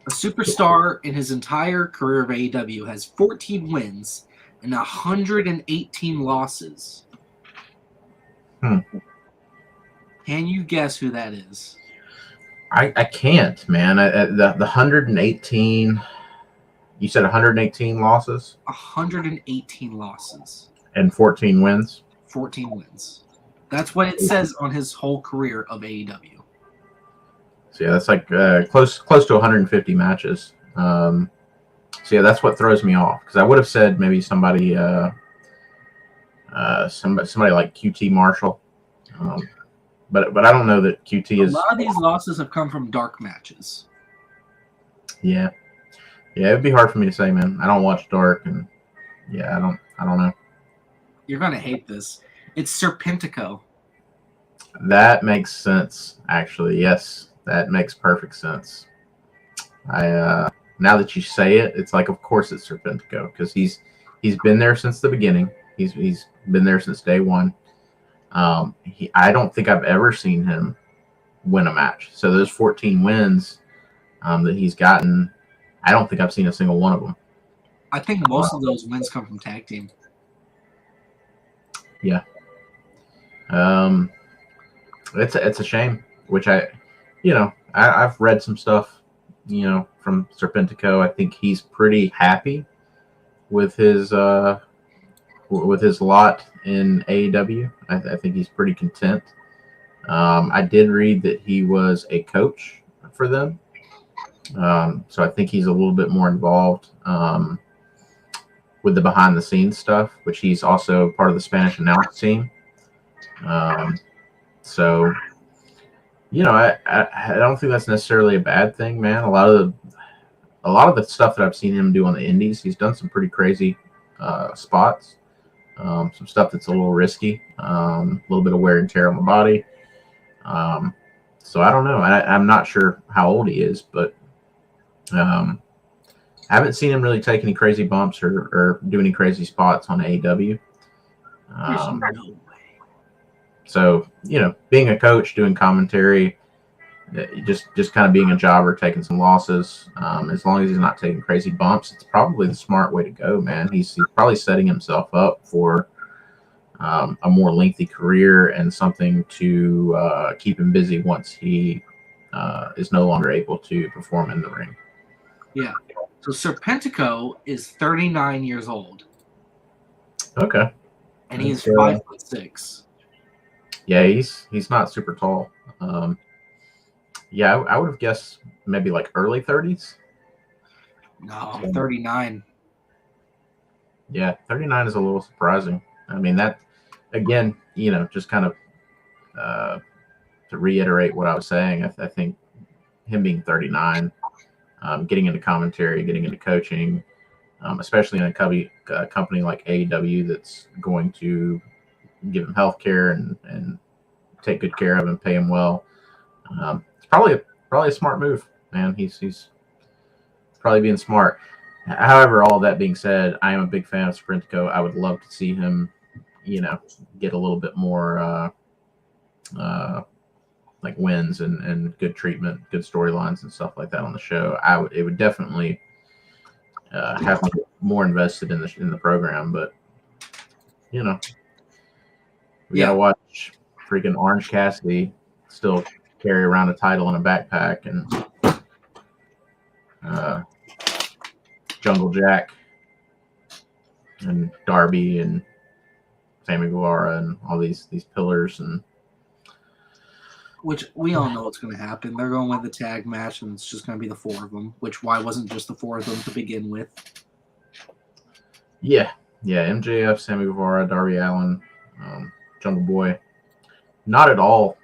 A superstar in his entire career of AEW has 14 wins and 118 losses. Can you guess who that is? I can't, man. The 118. You said 118 losses? 118 losses. And 14 wins? 14 wins. That's what it says on his whole career of AEW. So yeah, that's like close to 150 matches. So yeah, that's what throws me off, because I would have said maybe somebody like QT Marshall, but I don't know that QT is. A lot of these losses have come from dark matches. Yeah, it'd be hard for me to say, man. I don't watch dark, and yeah, I don't know. You're gonna hate this. It's Serpentico. That makes sense, actually. Yes. That makes perfect sense. Now that you say it, it's like, of course it's Serpentico, because he's been there since the beginning. He's been there since day one. I don't think I've ever seen him win a match. So those 14 wins that he's gotten, I don't think I've seen a single one of them. I think most of those wins come from tag team. Yeah. It's a shame, which I've read some stuff, from Serpentico. I think he's pretty happy with his lot in AEW. I think he's pretty content. I did read that he was a coach for them. So I think he's a little bit more involved with the behind the scenes stuff, which he's also part of the Spanish announce team. So, I don't think that's necessarily a bad thing, man. A lot of the stuff that I've seen him do on the indies, he's done some pretty crazy spots. Some stuff that's a little risky, a little bit of wear and tear on the body. So I don't know. I'm not sure how old he is, but I haven't seen him really take any crazy bumps or do any crazy spots on AEW. There's no way. So, being a coach, doing commentary, just kind of being a jobber, taking some losses, as long as he's not taking crazy bumps, it's probably the smart way to go, man. He's probably setting himself up for a more lengthy career and something to keep him busy once he is no longer able to perform in the ring. Yeah. So Serpentico is 39 years old. Okay. And he's 5'6". Yeah, he's not super tall. Yeah, I would have guessed maybe like early 30s. No, 39. Yeah, 39 is a little surprising. I mean, again, just kind of to reiterate what I was saying, I think him being 39, getting into commentary, getting into coaching, especially in a company like AEW that's going to give him health care and take good care of him, pay him well. It's probably a smart move, man. He's probably being smart. However, all that being said, I am a big fan of Sprintco. I would love to see him, get a little bit more like wins and good treatment, good storylines and stuff like that on the show. It would definitely have me more invested in the program, but we gotta watch freaking Orange Cassidy still carry around a title in a backpack, and Jungle Jack and Darby and Sammy Guevara and all these pillars, and which we all know what's going to happen. They're going to win the tag match, and it's just going to be the four of them. Which why wasn't just the four of them to begin with? Yeah. MJF, Sammy Guevara, Darby Allin, Jungle Boy. Not at all.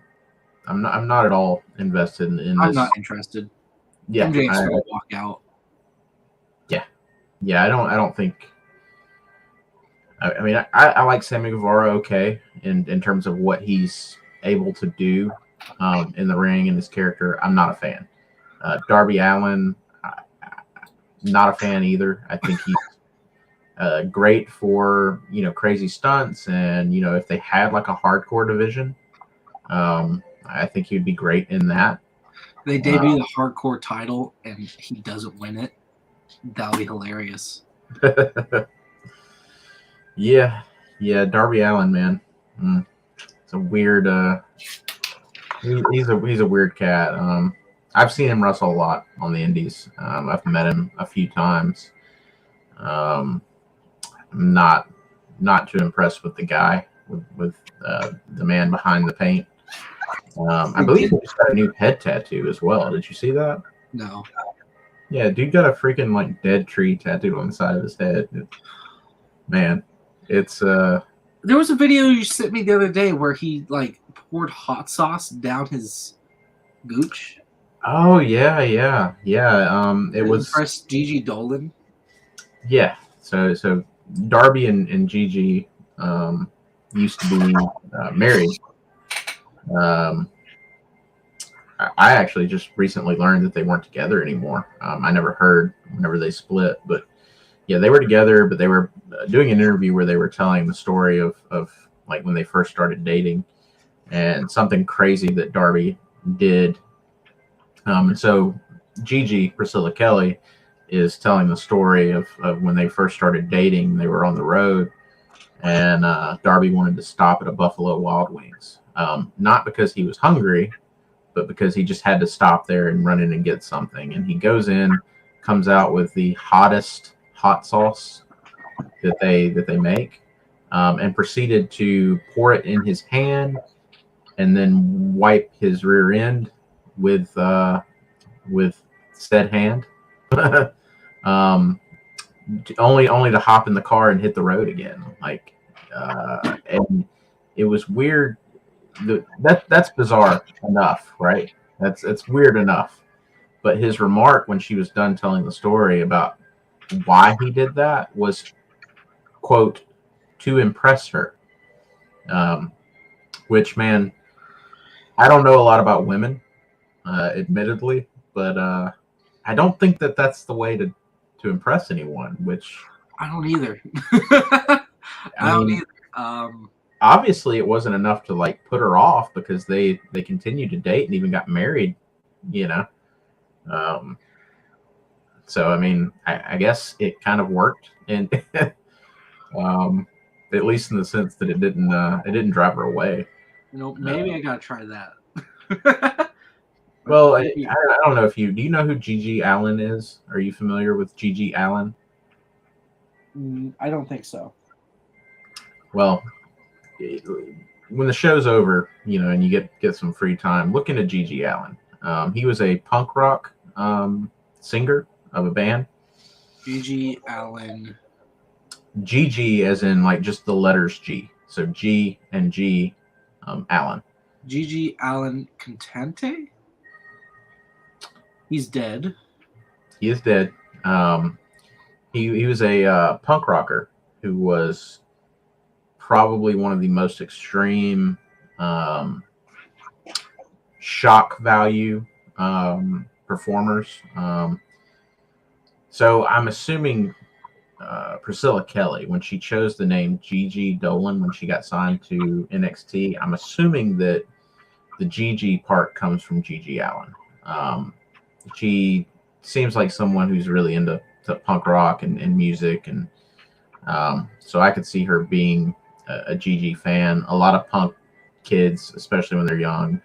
I'm not at all invested in this. I'm not interested. Yeah, MJF's going to walk out. Yeah. I don't think. I mean, I like Sammy Guevara okay in terms of what he's able to do in the ring and his character. I'm not a fan. Darby Allin, not a fan either. I think he's great for crazy stunts, and if they had like a hardcore division, I think he'd be great in that. They debut the hardcore title and he doesn't win it. That'll be hilarious. Yeah, Darby Allin, man. It's a weird. He's a weird cat. I've seen him wrestle a lot on the indies. I've met him a few times. I'm not too impressed with the guy, with the man behind the paint. I believe he just got a new head tattoo as well. Did you see that? No. Yeah, dude got a freaking like dead tree tattooed on the side of his head. Man, it's There was a video you sent me the other day where he like poured hot sauce down his gooch. Oh yeah. It was impressed Gigi Dolan. Yeah. So Darby and Gigi used to be married. I actually just recently learned that they weren't together anymore. I never heard whenever they split, but yeah, they were together, but they were doing an interview where they were telling the story of like when they first started dating and something crazy that Darby did. And so Gigi, Priscilla Kelly, is telling the story of when they first started dating. They were on the road, and Darby wanted to stop at a Buffalo Wild Wings. Not because he was hungry, but because he just had to stop there and run in and get something. And he goes in, comes out with the hottest hot sauce that they make, and proceeded to pour it in his hand and then wipe his rear end with said hand. Only to hop in the car and hit the road again. And it was weird. That's bizarre enough, right? It's weird enough. But his remark when she was done telling the story about why he did that was, quote, to impress her. Which, man, I don't know a lot about women, admittedly, but I don't think that's the way to impress anyone. Which I don't either. I don't either. Obviously, it wasn't enough to like put her off because they continued to date and even got married. So I mean, I guess it kind of worked, and at least in the sense that it didn't drive her away. Maybe I gotta try that. Well, I don't know if do you know who Gigi Allen is? Are you familiar with Gigi Allen? I don't think so. Well, when the show's over, and you get some free time, look into Gigi Allen. He was a punk rock singer of a band. Gigi Allen. Gigi as in like just the letters G. So G and G Allen. Gigi Allen Contente? He's dead. He is dead. He was a punk rocker who was probably one of the most extreme shock value performers. So I'm assuming Priscilla Kelly, when she chose the name Gigi Dolan when she got signed to NXT, I'm assuming that the Gigi part comes from Gigi Allen. She seems like someone who's really into punk rock and music, and so I could see her being a Gigi fan. A lot of punk kids, especially when they're young,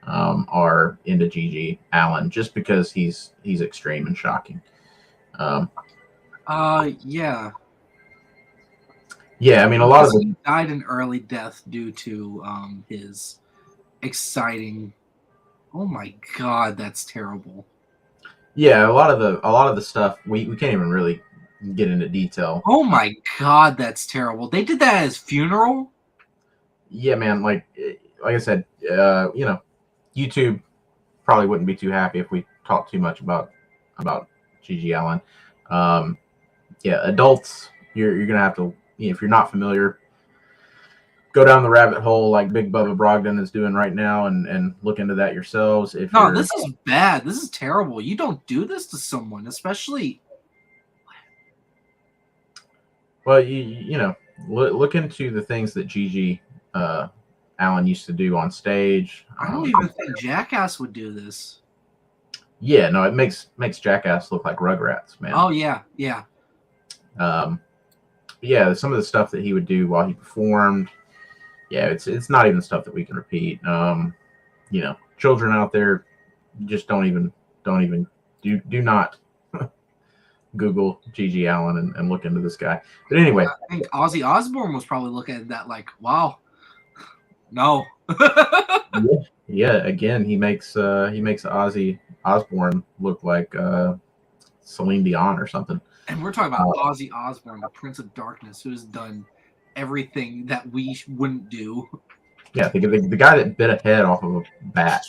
are into Gigi Allen just because he's extreme and shocking. Yeah. Yeah, I mean, a lot of he died an early death due to his exciting. Oh my god, that's terrible. Yeah, a lot of the stuff we can't even really get into detail. Oh my god, that's terrible. They did that at his funeral? Yeah, man, like I said, YouTube probably wouldn't be too happy if we talked too much about Gigi Allen. Yeah, adults, you're gonna have to, if you're not familiar, go down the rabbit hole like Big Bubba Brogdon is doing right now and look into that yourselves. No, this is bad. This is terrible. You don't do this to someone, especially. Well, you know, look into the things that Gigi Allen used to do on stage. I don't even think Jackass would do this. Yeah, no, it makes Jackass look like Rugrats, man. Oh yeah, yeah. Yeah, some of the stuff that he would do while he performed. Yeah, it's not even stuff that we can repeat. You know, children out there, just don't not Google Gigi Allen and look into this guy. But anyway, I think Ozzy Osbourne was probably looking at that like, wow, no. yeah. Again, he makes Ozzy Osbourne look like Celine Dion or something. And we're talking about Ozzy Osbourne, the Prince of Darkness, who has done everything that we wouldn't do. Yeah, the guy that bit a head off of a bat.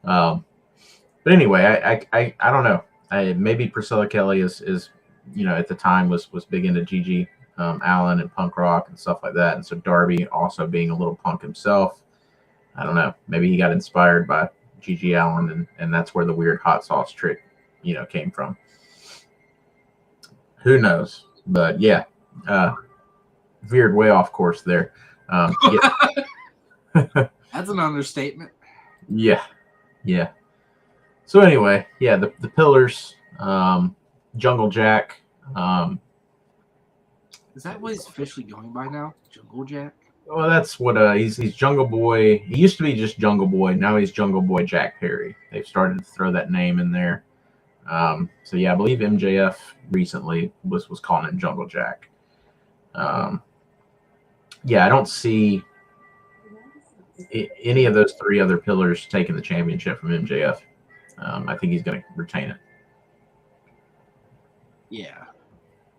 But anyway, I don't know. Maybe Priscilla Kelly is at the time was big into Gigi Allen and punk rock and stuff like that, and so Darby also being a little punk himself. I don't know. Maybe he got inspired by Gigi Allen, and that's where the weird hot sauce trick, came from. Who knows? But yeah, veered way off course there. That's an understatement. Yeah. So anyway, yeah, the Pillars, Jungle Jack. Is that what he's officially going by now? Jungle Jack? Well, that's what he's Jungle Boy. He used to be just Jungle Boy. Now he's Jungle Boy Jack Perry. They've started to throw that name in there. So yeah, I believe MJF recently was calling him Jungle Jack. Yeah, I don't see any of those three other pillars taking the championship from MJF. I think he's going to retain it. Yeah,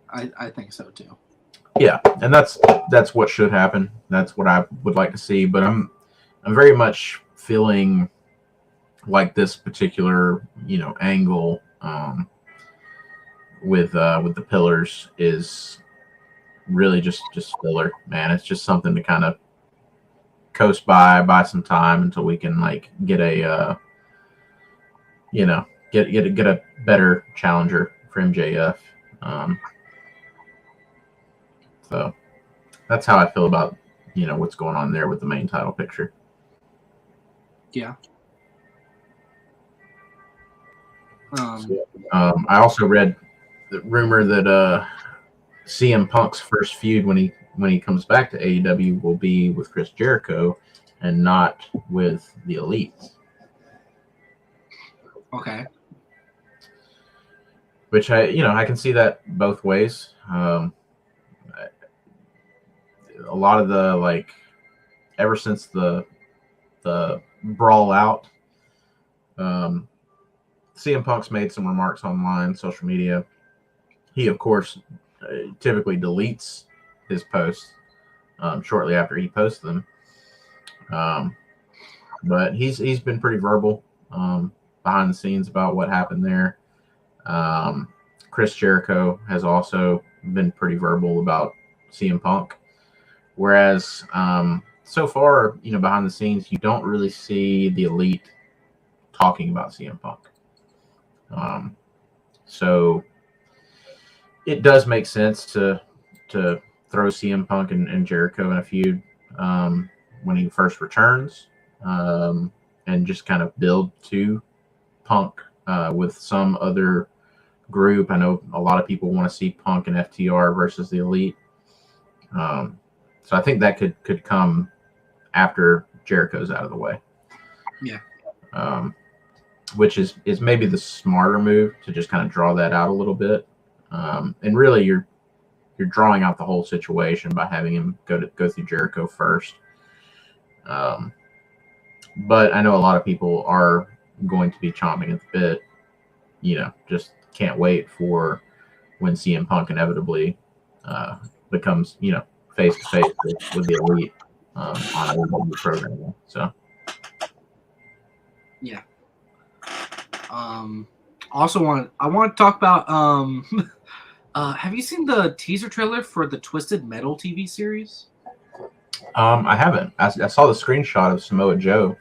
I think so too. Yeah, and that's what should happen. That's what I would like to see. But I'm very much feeling like this particular angle with the pillars is really just filler, man. It's just something to kind of coast by some time until we can get a get a better challenger for MJF. So that's how I feel about what's going on there with the main title picture. Yeah. I also read the rumor that CM Punk's first feud when he comes back to AEW will be with Chris Jericho and not with the Elite. Okay. Which I can see that both ways. A lot of the ever since the brawl out, CM Punk's made some remarks online, social media. He of course typically deletes his posts shortly after he posted them. But he's been pretty verbal behind the scenes about what happened there. Chris Jericho has also been pretty verbal about CM Punk, whereas so far, behind the scenes, you don't really see the Elite talking about CM Punk. So it does make sense to throw CM Punk and Jericho in a feud when he first returns, and just kind of build to Punk with some other group. I know a lot of people want to see Punk and FTR versus the Elite. So I think that could come after Jericho's out of the way. Yeah. Which is maybe the smarter move, to just kind of draw that out a little bit. And really you're drawing out the whole situation by having him go through Jericho first. But I know a lot of people are going to be chomping at the bit, just can't wait for when CM Punk inevitably becomes, face to face with the Elite on a programming. So yeah. Also I want to talk about have you seen the teaser trailer for the Twisted Metal TV series? I haven't. I saw the screenshot of Samoa Joe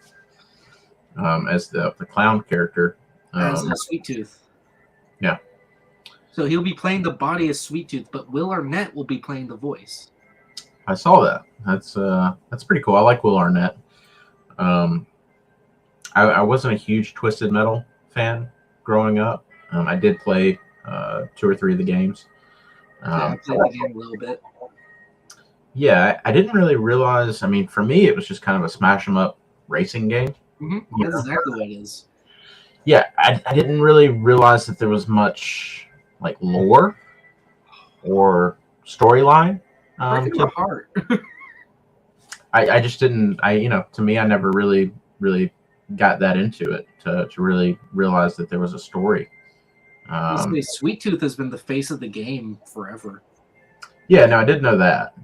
as the clown character. As Sweet Tooth. Yeah. So he'll be playing the body as Sweet Tooth, but Will Arnett will be playing the voice. I saw that. That's pretty cool. I like Will Arnett. I wasn't a huge Twisted Metal fan growing up. I did play 2 or 3 of the games. I played the game a little bit. Yeah, I didn't really realize. I mean, for me, it was just kind of a smash 'em up racing game. Mm-hmm. That's exactly what it is. Yeah, I didn't really realize that there was much like lore or storyline. Breaking my heart. I just didn't. To me, I never really got that into it to really realize that there was a story. Sweet Tooth has been the face of the game forever. Yeah, no, I did know that.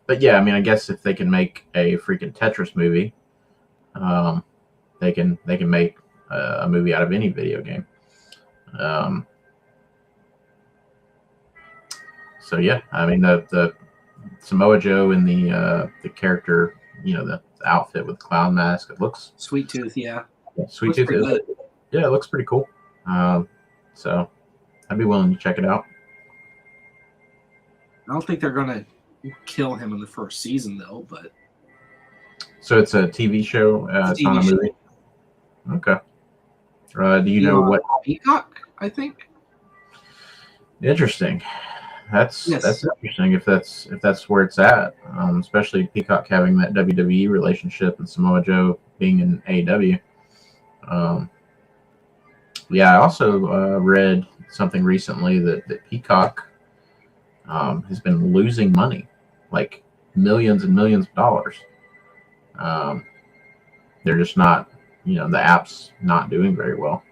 But yeah, I mean, I guess if they can make a freaking Tetris movie, they can make a movie out of any video game. So yeah, I mean the Samoa Joe in the character, the outfit with the clown mask, it looks Sweet Tooth, yeah. Sweet Tooth, yeah, it looks pretty cool. So I'd be willing to check it out. I don't think they're gonna kill him in the first season though, but so it's a TV show. It's not a movie. Okay. Do you know what Peacock? I think. Interesting. That's interesting if that's where it's at. Especially Peacock having that WWE relationship and Samoa Joe being in AEW. Yeah, I also read something recently that Peacock has been losing money, like millions and millions of dollars. They're just not, the app's not doing very well.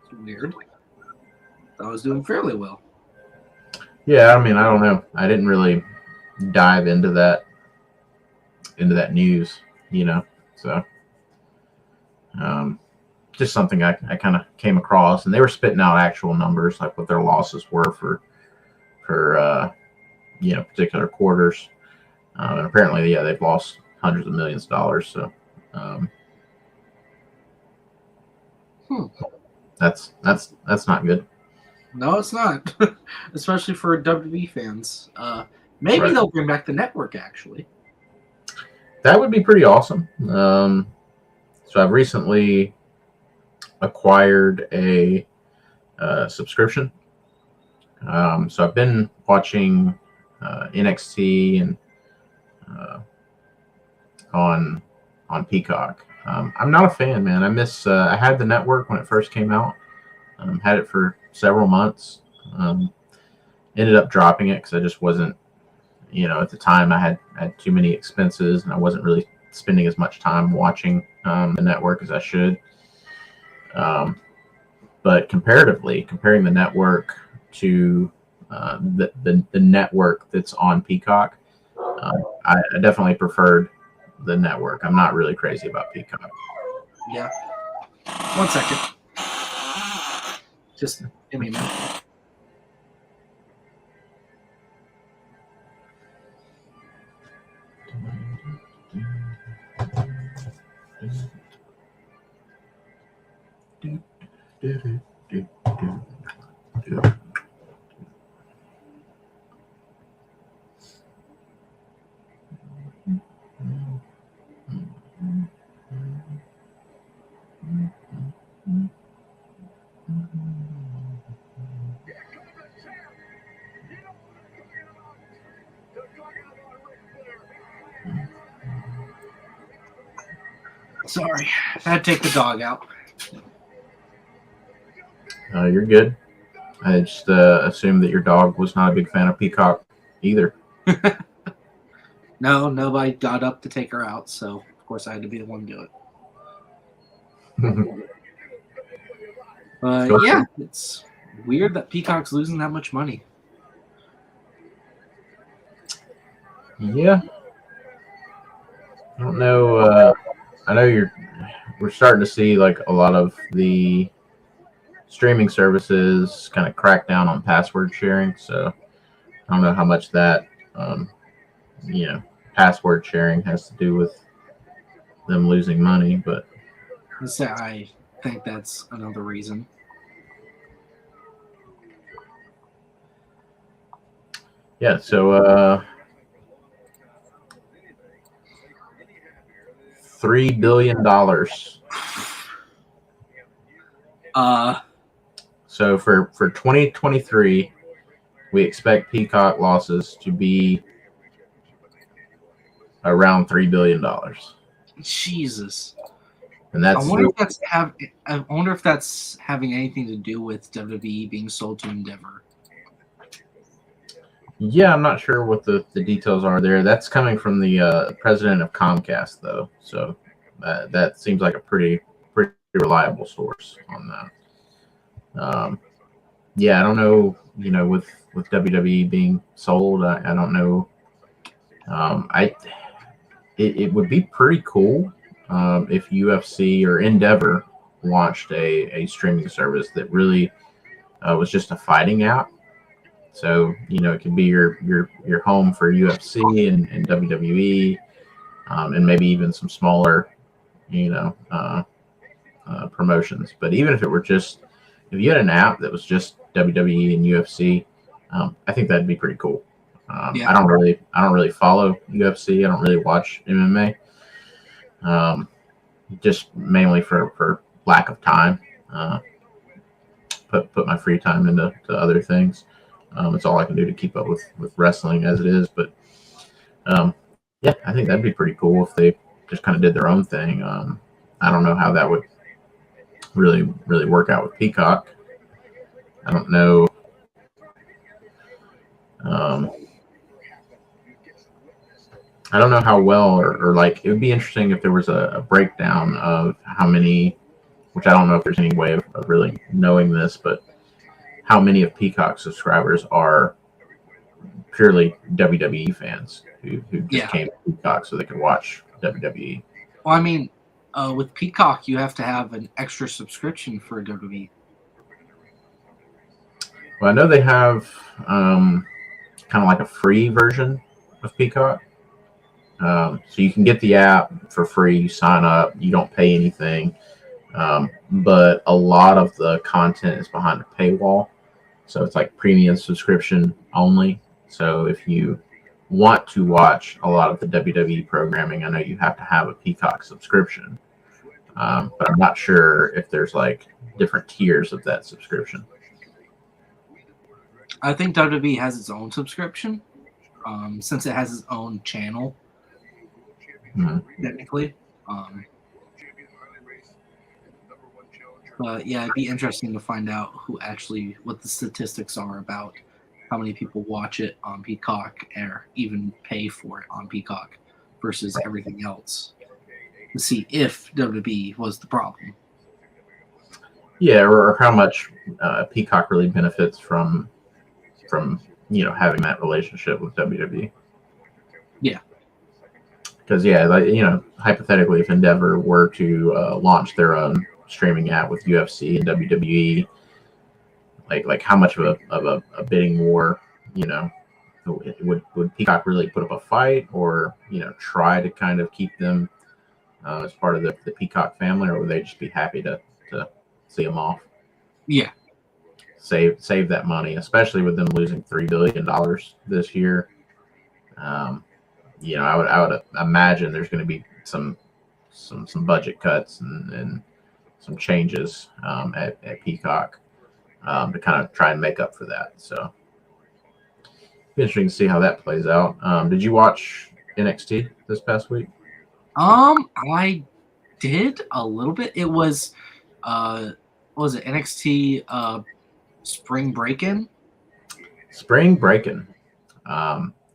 It's weird. I was doing fairly well. Yeah, I mean, I don't know. I didn't really dive into that news, so just something I kind of came across, and they were spitting out actual numbers, like what their losses were for particular quarters, and apparently, yeah, they've lost hundreds of millions of dollars. So that's not good. No, it's not, especially for WWE fans. Maybe right. They'll bring back the network, actually. That would be pretty awesome. So I've recently acquired a subscription. So I've been watching NXT and on Peacock. I'm not a fan, man. I had the network when it first came out. Had it for several months. Ended up dropping it because I just wasn't, at the time I had too many expenses and I wasn't really spending as much time watching the network as I should. But But comparatively, comparing the network to the network that's on Peacock, I definitely preferred the network. I'm not really crazy about Peacock. Yeah. 1 second. Just give me a minute. Sorry, I had to take the dog out. You're good. I just assumed that your dog was not a big fan of Peacock either. No, nobody got up to take her out, so of course I had to be the one to do it. Yeah, it's weird that Peacock's losing that much money. Yeah. I don't know. I know we're starting to see like a lot of the streaming services kind of crack down on password sharing. So I don't know how much that, password sharing has to do with them losing money, but I think that's another reason. yeah. So $3 billion. So for 2023, we expect Peacock losses to be around $3 billion. Jesus. And that's I wonder if that's having anything to do with WWE being sold to Endeavor. Yeah, I'm not sure what the details are there. That's coming from the president of Comcast, though. So that seems like a pretty reliable source on that. Yeah, I don't know. With WWE being sold, I don't know. It would be pretty cool if UFC or Endeavor launched a streaming service that really was just a fighting app. So it could be your home for UFC and WWE, and maybe even some smaller promotions. But even if you had an app that was just WWE and UFC, I think that'd be pretty cool. Yeah. I don't really follow UFC. I don't really watch MMA. Just mainly for lack of time. Put my free time into other things. It's all I can do to keep up with wrestling as it is. But yeah, I think that'd be pretty cool if they just kind of did their own thing. I don't know how that would really work out with Peacock. I don't know. I don't know how well or like it would be interesting if there was a breakdown of how many, which I don't know if there's any way of really knowing this, but how many of Peacock subscribers are purely WWE fans who just came to Peacock so they could watch WWE. Well, I mean, with Peacock, you have to have an extra subscription for WWE. Well, I know they have kind of like a free version of Peacock. So you can get the app for free, you sign up, you don't pay anything. But a lot of the content is behind a paywall. So it's like premium subscription only. So if you want to watch a lot of the WWE programming, I know you have to have a Peacock subscription. But I'm not sure if there's like different tiers of that subscription. I think WWE has its own subscription, since it has its own channel, technically. But yeah, it'd be interesting to find out what the statistics are about how many people watch it on Peacock or even pay for it on Peacock versus everything else, to see if WWE was the problem. Yeah, or how much Peacock really benefits from having that relationship with WWE. Yeah. Because yeah, like, hypothetically, if Endeavor were to launch their own streaming app with UFC and WWE, like how much of a bidding war, would Peacock really put up a fight, or try to kind of keep them as part of the Peacock family, or would they just be happy to see them off? Yeah. Save that money, especially with them losing $3 billion this year. Um, I would imagine there's going to be some budget cuts and some changes at Peacock to kind of try and make up for that. So be interesting to see how that plays out. Did you watch NXT this past week? I did a little bit. It was what was it, NXT Spring Break-In? Spring Breakin'.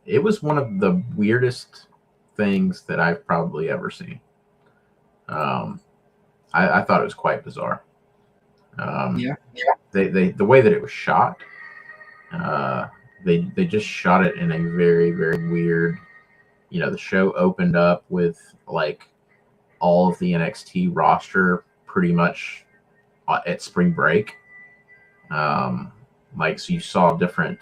It was one of the weirdest things that I've probably ever seen. I thought it was quite bizarre. Yeah. The way that it was shot, they just shot it in a very, very weird. The show opened up with like all of the NXT roster pretty much at spring break. So you saw different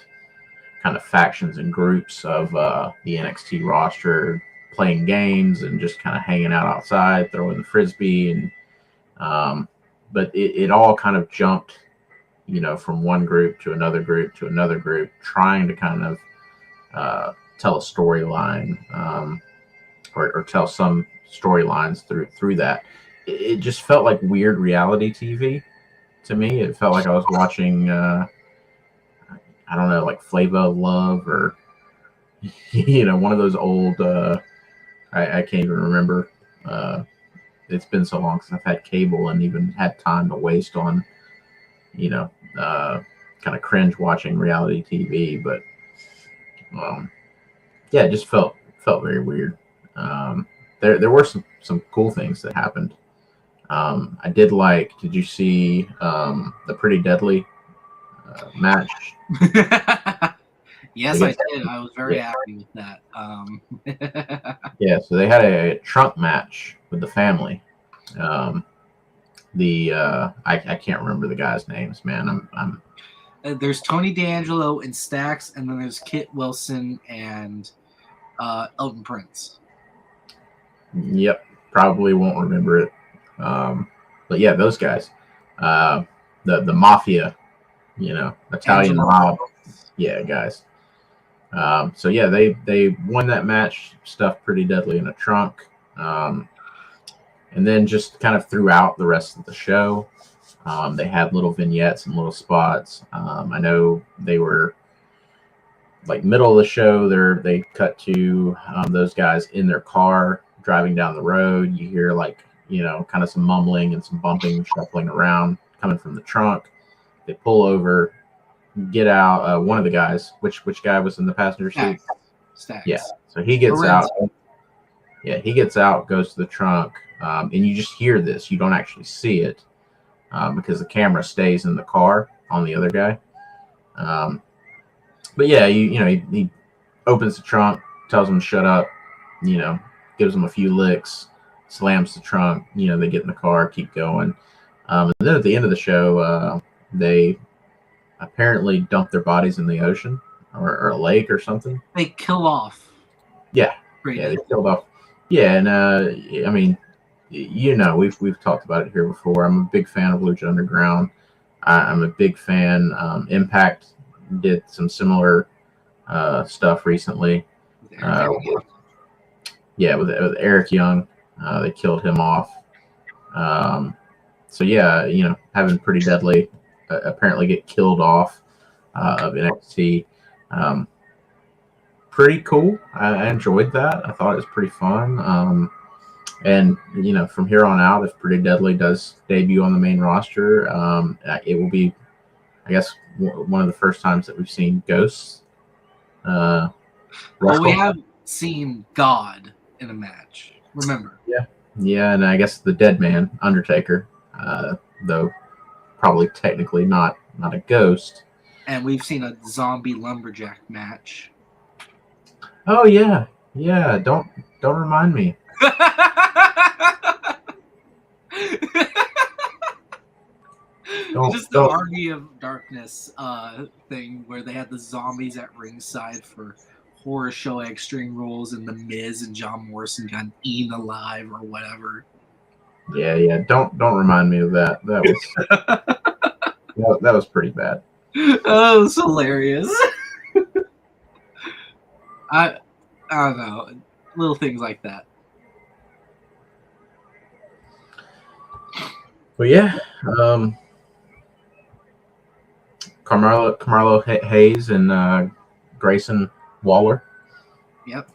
kind of factions and groups of the NXT roster playing games and just kind of hanging out outside, throwing the frisbee, and but it all kind of jumped, from one group to another group to another group, trying to kind of tell a storyline or tell some storylines through that. It just felt like weird reality TV to me. It felt like I was watching, I don't know, like Flavor of Love or, one of those old, I can't even remember. It's been so long since I've had cable and even had time to waste on, kind of cringe watching reality TV. But yeah, it just felt very weird. There were some cool things that happened. I did like. Did you see the Pretty Deadly match? Yes, I did. I was very happy with that. Yeah, so they had a trunk match with the family. I can't remember the guys' names, man. I'm There's Tony D'Angelo and Stax, and then there's Kit Wilson and Elton Prince. Yep, probably won't remember it. But yeah, those guys, the mafia, Italian mob, yeah, guys. So yeah, they won that match, stuffed Pretty Deadly in a trunk, and then just kind of throughout the rest of the show, they had little vignettes and little spots. I know they were like middle of the show. They cut to those guys in their car driving down the road. You hear like kind of some mumbling and some bumping, shuffling around coming from the trunk. They pull over, get out. One of the guys, which guy was in the passenger seat? Stax. Yeah. So he gets out. Yeah, he gets out, goes to the trunk, and you just hear this. You don't actually see it because the camera stays in the car on the other guy. But yeah, he opens the trunk, tells him to shut up, gives him a few licks, slams the trunk. They get in the car, keep going. And then at the end of the show, they apparently dump their bodies in the ocean or a lake or something. They kill off. Yeah, they killed off. Yeah, and I mean, we've talked about it here before. I'm a big fan of Lucha Underground. I'm a big fan. Impact did some similar stuff recently. With Eric Young, they killed him off. So yeah, having Pretty Deadly apparently get killed off of NXT. Pretty cool. I enjoyed that. I thought it was pretty fun. And from here on out, if Pretty Deadly does debut on the main roster, it will be, I guess, one of the first times that we've seen Ghosts. Well, we have seen God in a match. Remember? Yeah, and I guess the Dead Man, Undertaker, though probably technically not a ghost. And we've seen a zombie lumberjack match. Oh yeah, yeah. Don't remind me. Just the Don't. Army of Darkness thing where they had the zombies at ringside for horror show Extreme Rules, and the Miz and John Morrison got eaten alive or whatever. Yeah. Don't remind me of that. That was pretty bad. Oh, it's hilarious. I don't know, little things like that. But yeah, Carmelo Hayes and Grayson Waller. Yep.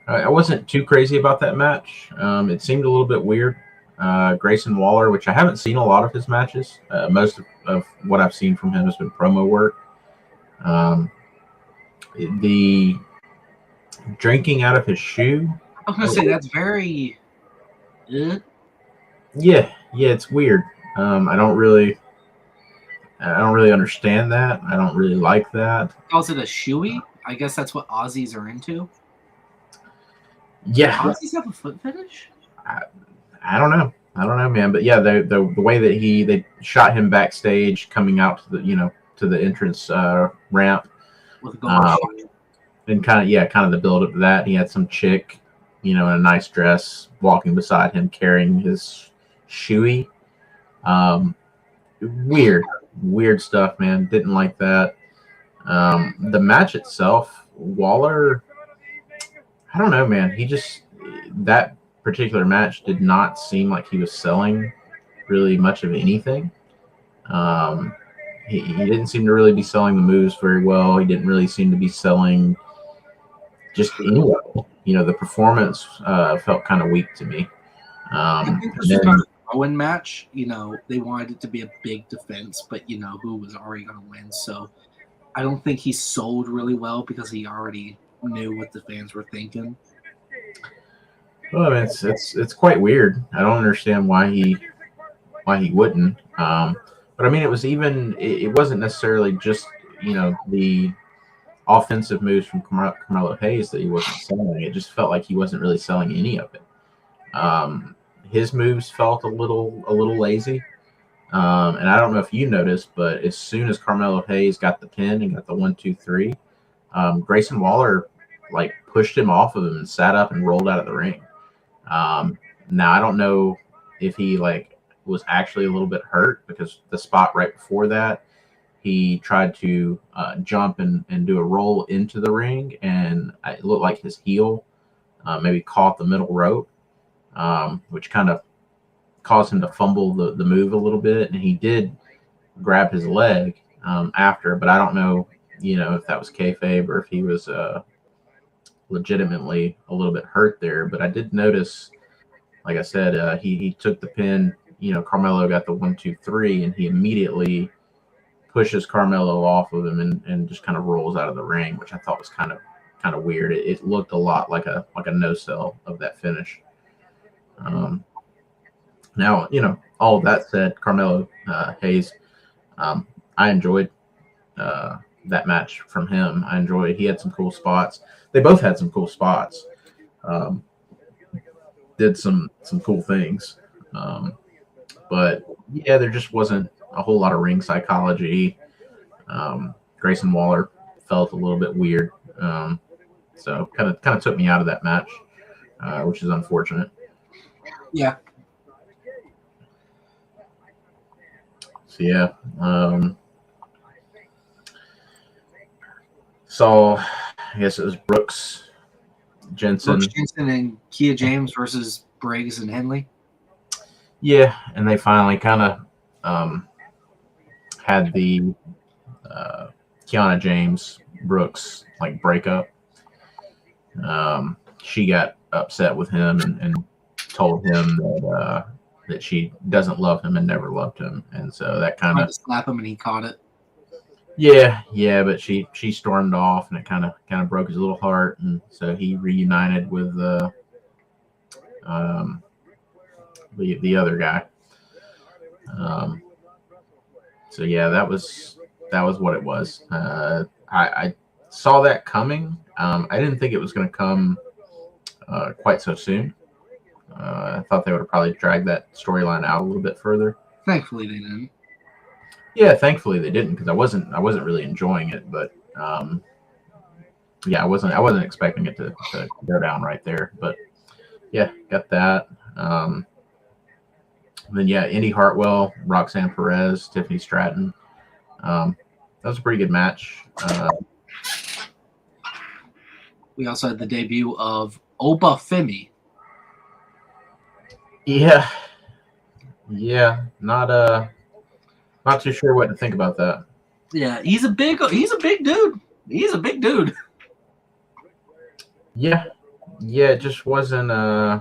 I wasn't too crazy about that match. It seemed a little bit weird. Grayson Waller, which I haven't seen a lot of his matches. Most of what I've seen from him has been promo work. The drinking out of his shoe. I was gonna say that's very. Yeah, it's weird. I don't really understand that. I don't really like that. Calls it a shoey. I guess that's what Aussies are into. Yeah. Aussies have a foot fetish? I don't know, man. But yeah, the way that they shot him backstage coming out to the entrance ramp, with a gold and kind of the build up to that. He had some chick, in a nice dress walking beside him carrying his shoey. Weird stuff, man. Didn't like that. The match itself, Waller, I don't know, man. That particular match did not seem like he was selling really much of anything. He didn't seem to really be selling the moves very well. He didn't really seem to be selling just any of it. The performance felt kind of weak to me. I think this was kind of a throw-in match. They wanted it to be a big defense, but who was already going to win. So I don't think he sold really well because he already knew what the fans were thinking. Well, I mean, it's quite weird. I don't understand why he wouldn't. But I mean, it wasn't necessarily just the offensive moves from Carmelo Hayes that he wasn't selling. It just felt like he wasn't really selling any of it. His moves felt a little lazy. And I don't know if you noticed, but as soon as Carmelo Hayes got the pin and got the 1-2-3, Grayson Waller pushed him off of him and sat up and rolled out of the ring. Now I don't know if he was actually a little bit hurt, because the spot right before that, he tried to jump and do a roll into the ring, and it looked like his heel maybe caught the middle rope, which kind of caused him to fumble the move a little bit, and he did grab his leg after, but I don't know, if that was kayfabe or if he was legitimately a little bit hurt there. But I did notice, like I said, he took the pin. Carmelo got the 1-2-3, and he immediately pushes Carmelo off of him and just kind of rolls out of the ring, which I thought was kind of weird. It looked a lot like a no sell of that finish. Now, all of that said, Carmelo Hayes, I enjoyed that match from him. He had some cool spots. They both had some cool spots. Did some cool things. But yeah, there just wasn't a whole lot of ring psychology. Grayson Waller felt a little bit weird. So kind of took me out of that match, which is unfortunate. Yeah. So yeah. So I guess it was Brooks Jensen and Kia James versus Briggs and Henley. Yeah, and they finally kind of had the Kiana James Brooks breakup. She got upset with him and told him that she doesn't love him and never loved him, and so that kind of slap him and he caught it. Yeah, but she stormed off, and it kind of broke his little heart, and so he reunited with the other guy. So yeah, that was what it was. I saw that coming. I didn't think it was going to come quite so soon. I thought they would have probably dragged that storyline out a little bit further. Thankfully, they didn't. Yeah, thankfully they didn't because I wasn't really enjoying it. But yeah, I wasn't expecting it to go down right there. But yeah, got that. Then yeah, Indy Hartwell, Roxanne Perez, Tiffany Stratton. That was a pretty good match. We also had the debut of Oba Femi. Yeah, not too sure what to think about that. Yeah, he's a big dude. He's a big dude. Yeah, it just wasn't. I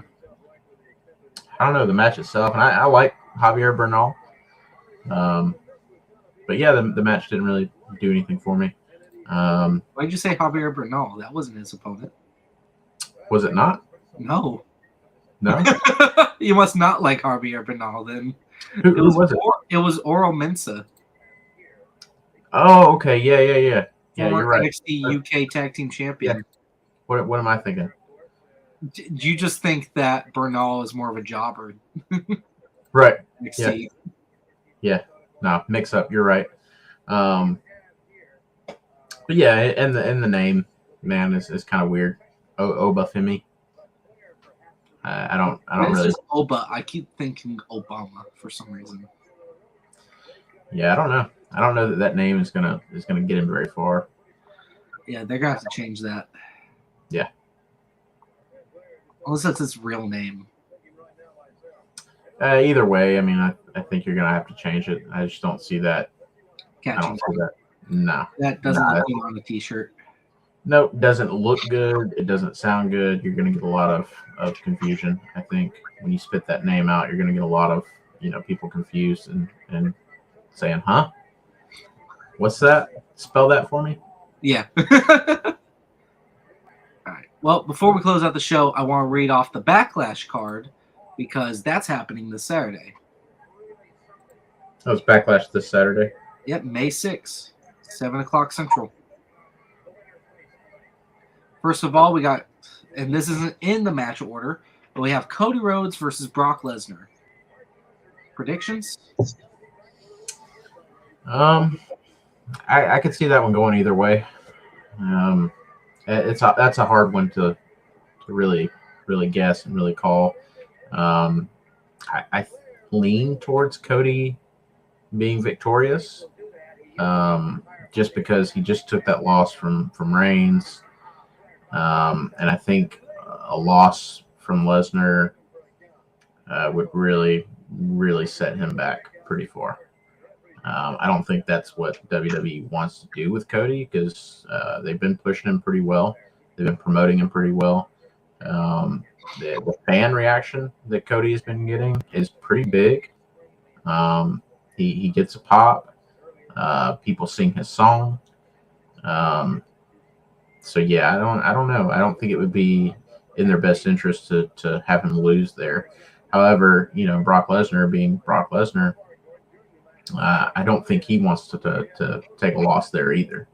don't know the match itself, and I like Javier Bernal. But yeah, the match didn't really do anything for me. Why'd you say Javier Bernal? That wasn't his opponent. Was it not? No. No. You must not like Javier Bernal then. Who was it? It was Oro Mensah. Oh, okay. Yeah. Yeah, you're right. NXT UK Tag Team Champion. Yeah. What am I thinking? Do you just think that Bernal is more of a jobber? Right. NXT. Yeah. No, mix up. You're right. But yeah, and the name, man, is kind of weird. Oba Femi. I don't It's really. just Oba. I keep thinking Obama for some reason. Yeah, I don't know. I don't know that name is gonna get him very far. Yeah, they're gonna have to change that. Yeah. Unless that's his real name. Either way, I mean, I think you're gonna have to change it. I just don't see that. I don't see that. No. That doesn't look good on a t-shirt. Nope, doesn't look good. It doesn't sound good. You're gonna get a lot of confusion. I think when you spit that name out, you're gonna get a lot of people confused and saying, "Huh? What's that? Spell that for me." Yeah. All right. Well, before we close out the show, I want to read off the Backlash card because that's happening this Saturday. Oh, it's Backlash this Saturday. Yep, May 6th, 7 o'clock Central. First of all, we got, and this isn't in the match order, but we have Cody Rhodes versus Brock Lesnar. Predictions? I could see that one going either way. That's a hard one to really guess and really call. I lean towards Cody being victorious, just because he just took that loss from Reigns, and I think a loss from Lesnar would really set him back pretty far. I don't think that's what WWE wants to do with Cody because they've been pushing him pretty well. They've been promoting him pretty well. The fan reaction that Cody has been getting is pretty big. He gets a pop. People sing his song. So yeah, I don't know. I don't think it would be in their best interest to have him lose there. However, Brock Lesnar being Brock Lesnar, I don't think he wants to take a loss there either.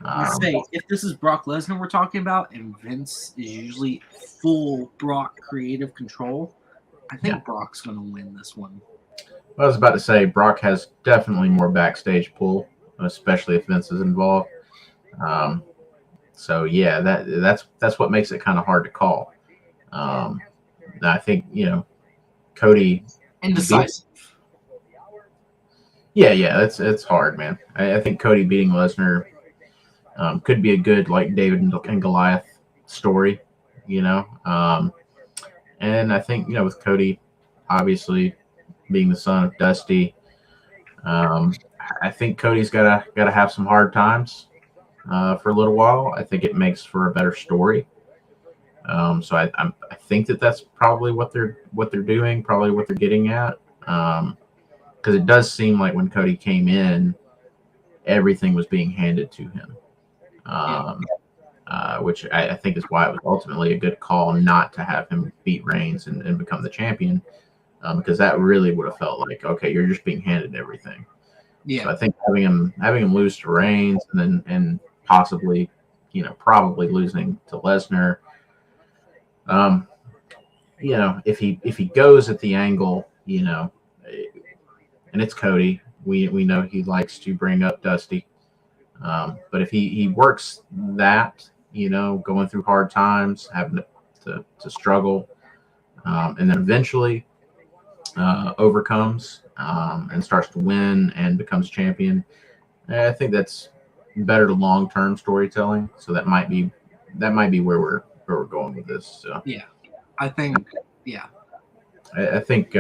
If this is Brock Lesnar we're talking about, and Vince is usually full Brock creative control, I think Brock's going to win this one. I was about to say Brock has definitely more backstage pull, especially if Vince is involved. So yeah, that's what makes it kind of hard to call. I think Cody indecisive. Yeah, it's hard, man. I think Cody beating Lesnar could be a good like David and Goliath story, and I think with Cody obviously being the son of Dusty, I think Cody's gotta have some hard times for a little while. I think it makes for a better story. So I think that's probably what they're doing, probably what they're getting at. Because it does seem like when Cody came in, everything was being handed to him, which I think is why it was ultimately a good call not to have him beat Reigns and become the champion, because that really would have felt like, okay, you're just being handed everything. So I think having him lose to Reigns and possibly, probably losing to Lesnar. If he goes at the angle, and it's Cody, we know he likes to bring up Dusty. But if he works that, going through hard times, having to struggle, and then eventually overcomes and starts to win and becomes champion, I think that's better to long-term storytelling. So that might be where we're going with this. So Yeah, I think. Yeah, I think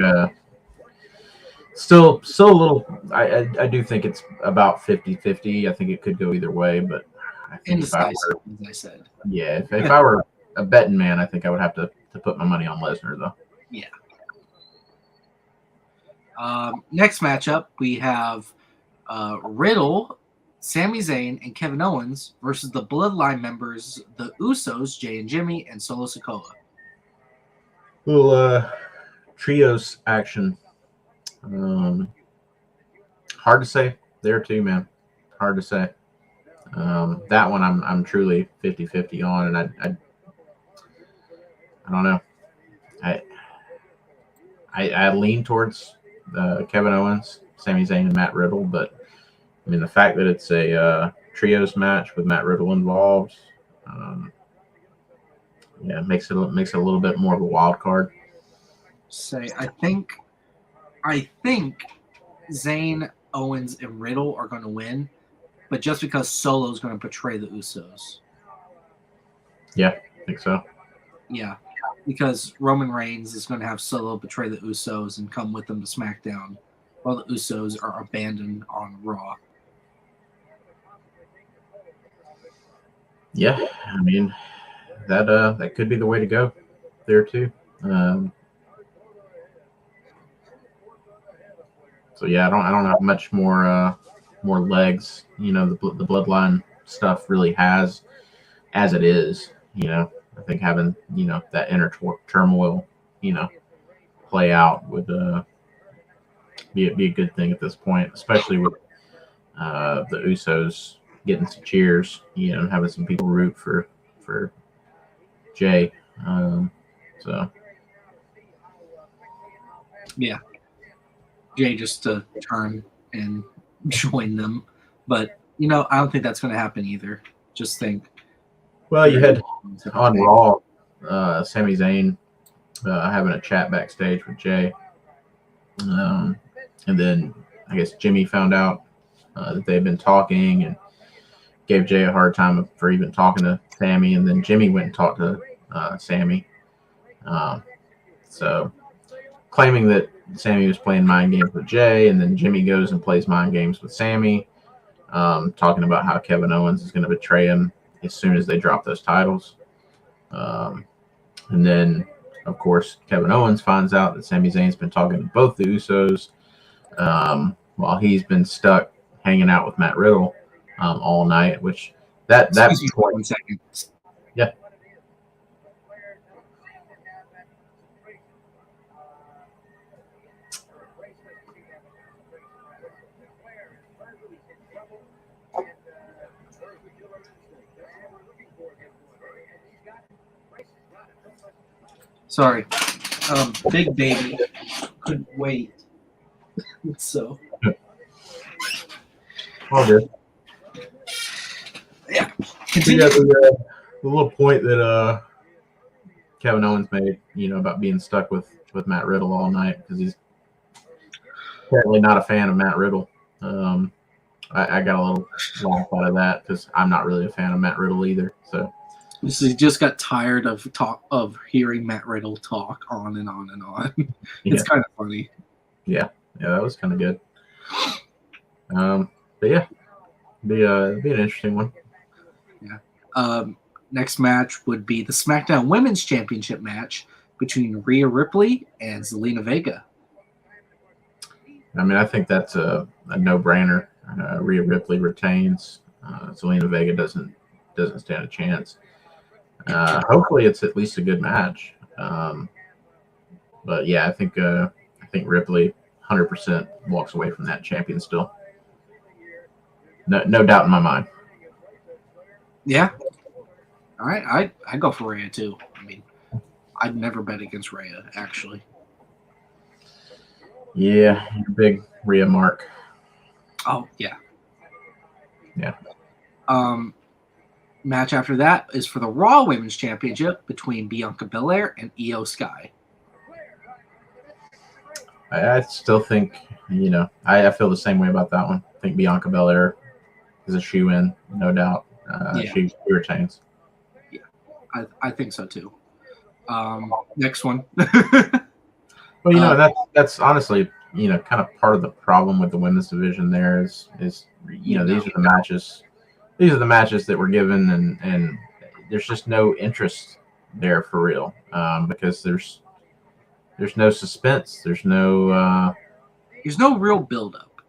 still a little. I do think it's about 50-50. I think it could go either way, but I think if I indecisive, were, as I said. yeah, if I were a betting man, I think I would have to put my money on Lesnar though. Yeah. Next matchup, we have Riddle, Sami Zayn, and Kevin Owens versus the Bloodline members, the Usos, Jay and Jimmy, and Solo Sikoa. Little trios action. Hard to say there too, man. Hard to say. That one I'm truly 50-50 on, and I don't know. I lean towards Kevin Owens, Sami Zayn, and Matt Riddle, but I mean the fact that it's a trios match with Matt Riddle involved, makes it a little bit more of a wild card. I think Zayn, Owens, and Riddle are going to win, but just because Solo's going to portray the Usos. Yeah, I think so. Yeah, because Roman Reigns is going to have Solo betray the Usos and come with them to SmackDown, while the Usos are abandoned on Raw. Yeah, I mean that could be the way to go there too. So yeah, I don't have much more legs. The bloodline stuff really has as it is. I think having that inner turmoil, play out would be a good thing at this point, especially with the Usos getting some cheers, and having some people root for Jay. So yeah, Jay just to turn and join them, but I don't think that's going to happen either. Just think. Well, you had on Raw, Sami Zayn having a chat backstage with Jay, and then I guess Jimmy found out that they'd been talking and gave Jay a hard time for even talking to Sami, and then Jimmy went and talked to Sami. So claiming that Sami was playing mind games with Jay, and then Jimmy goes and plays mind games with Sami, talking about how Kevin Owens is going to betray him as soon as they drop those titles. And then, of course, Kevin Owens finds out that Sami Zayn's been talking to both the Usos while he's been stuck hanging out with Matt Riddle all night, which that 1 second. Yeah. Sorry. Big baby couldn't wait. So. All good. Yeah. Continue. The little point that Kevin Owens made, about being stuck with Matt Riddle all night because he's apparently not a fan of Matt Riddle. I got a little laugh out of that because I'm not really a fan of Matt Riddle either. So he just got tired of hearing Matt Riddle talk on and on and on. It's kind of funny. Yeah, that was kind of good. But yeah, be an interesting one. Yeah. Next match would be the SmackDown Women's Championship match between Rhea Ripley and Zelina Vega. I mean, I think that's a no-brainer. Rhea Ripley retains. Zelina Vega doesn't stand a chance. Hopefully, it's at least a good match. But yeah, I think Ripley 100% walks away from that champion still. No doubt in my mind. Yeah. All right. I go for Rhea too. I mean, I'd never bet against Rhea actually. Yeah, you're a big Rhea mark. Oh yeah. Yeah. Um, match after that is for the Raw Women's Championship between Bianca Belair and Io Sky. I still think, I feel the same way about that one. I think Bianca Belair is a shoe-in, no doubt. Yeah. She retains. Yeah, I think so too. Next one. Well, that's honestly, kind of part of the problem with the women's division. There is these are the matches. These are the matches that were given, and there's just no interest there for real, because there's no suspense. There's no real build-up.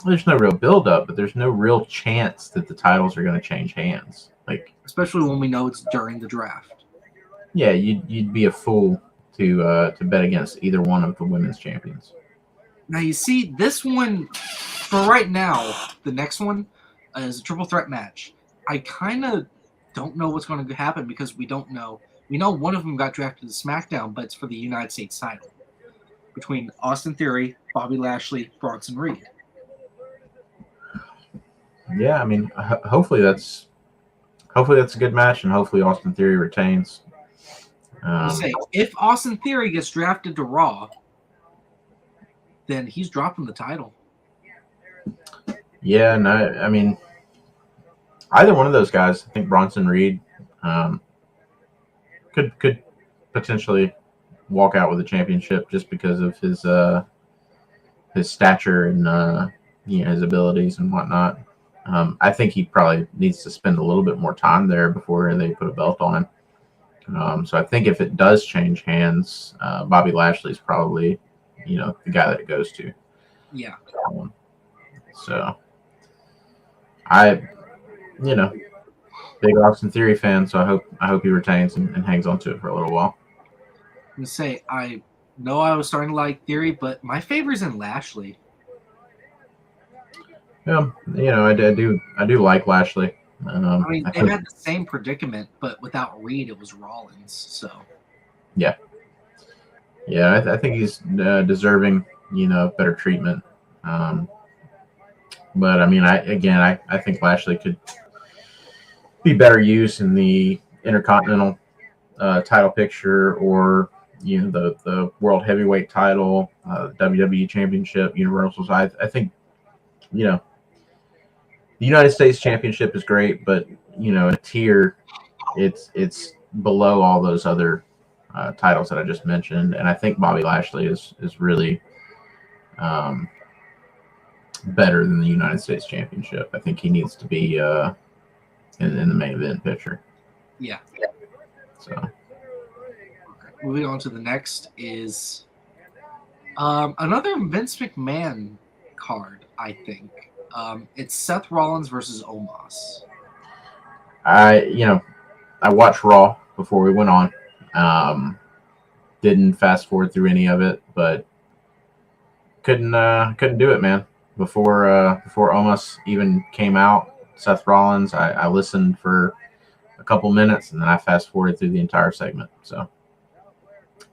There's no real build-up, but there's no real chance that the titles are going to change hands. Like, especially when we know it's during the draft. Yeah, you'd be a fool to bet against either one of the women's champions. Now you see this one for right now. The next one is a triple threat match. I kind of don't know what's going to happen because we don't know. We know one of them got drafted to SmackDown, but it's for the United States title between Austin Theory, Bobby Lashley, Bronson Reed. Yeah, I mean, hopefully that's a good match, and hopefully Austin Theory retains. If Austin Theory gets drafted to Raw, then he's dropping the title. Yeah, no, I mean, either one of those guys. I think Bronson Reed could potentially walk out with a championship just because of his stature and his abilities and whatnot. I think he probably needs to spend a little bit more time there before they put a belt on him. So I think if it does change hands, Bobby Lashley's probably, the guy that it goes to. Yeah. So big Austin Theory fan, so I hope he retains and hangs on to it for a little while. I'm gonna say I know I was starting to like Theory, but my favorite's in Lashley. Yeah, I do like Lashley. I mean, they had the same predicament, but without Reed, it was Rollins. So. Yeah. Yeah, I think he's deserving, better treatment. But I mean, I think Lashley could be better used in the Intercontinental title picture, or the World Heavyweight title, WWE Championship, Universal. I think the United States Championship is great, but a tier, it's below all those other titles that I just mentioned, and I think Bobby Lashley is really better than the United States Championship. I think he needs to be in the main event picture. Yeah. So, okay. Moving on to the next is another Vince McMahon card. I think it's Seth Rollins versus Omos. I watched Raw before we went on. Didn't fast forward through any of it, but couldn't do it, man. Before Omos even came out, Seth Rollins, I listened for a couple minutes and then I fast forwarded through the entire segment. So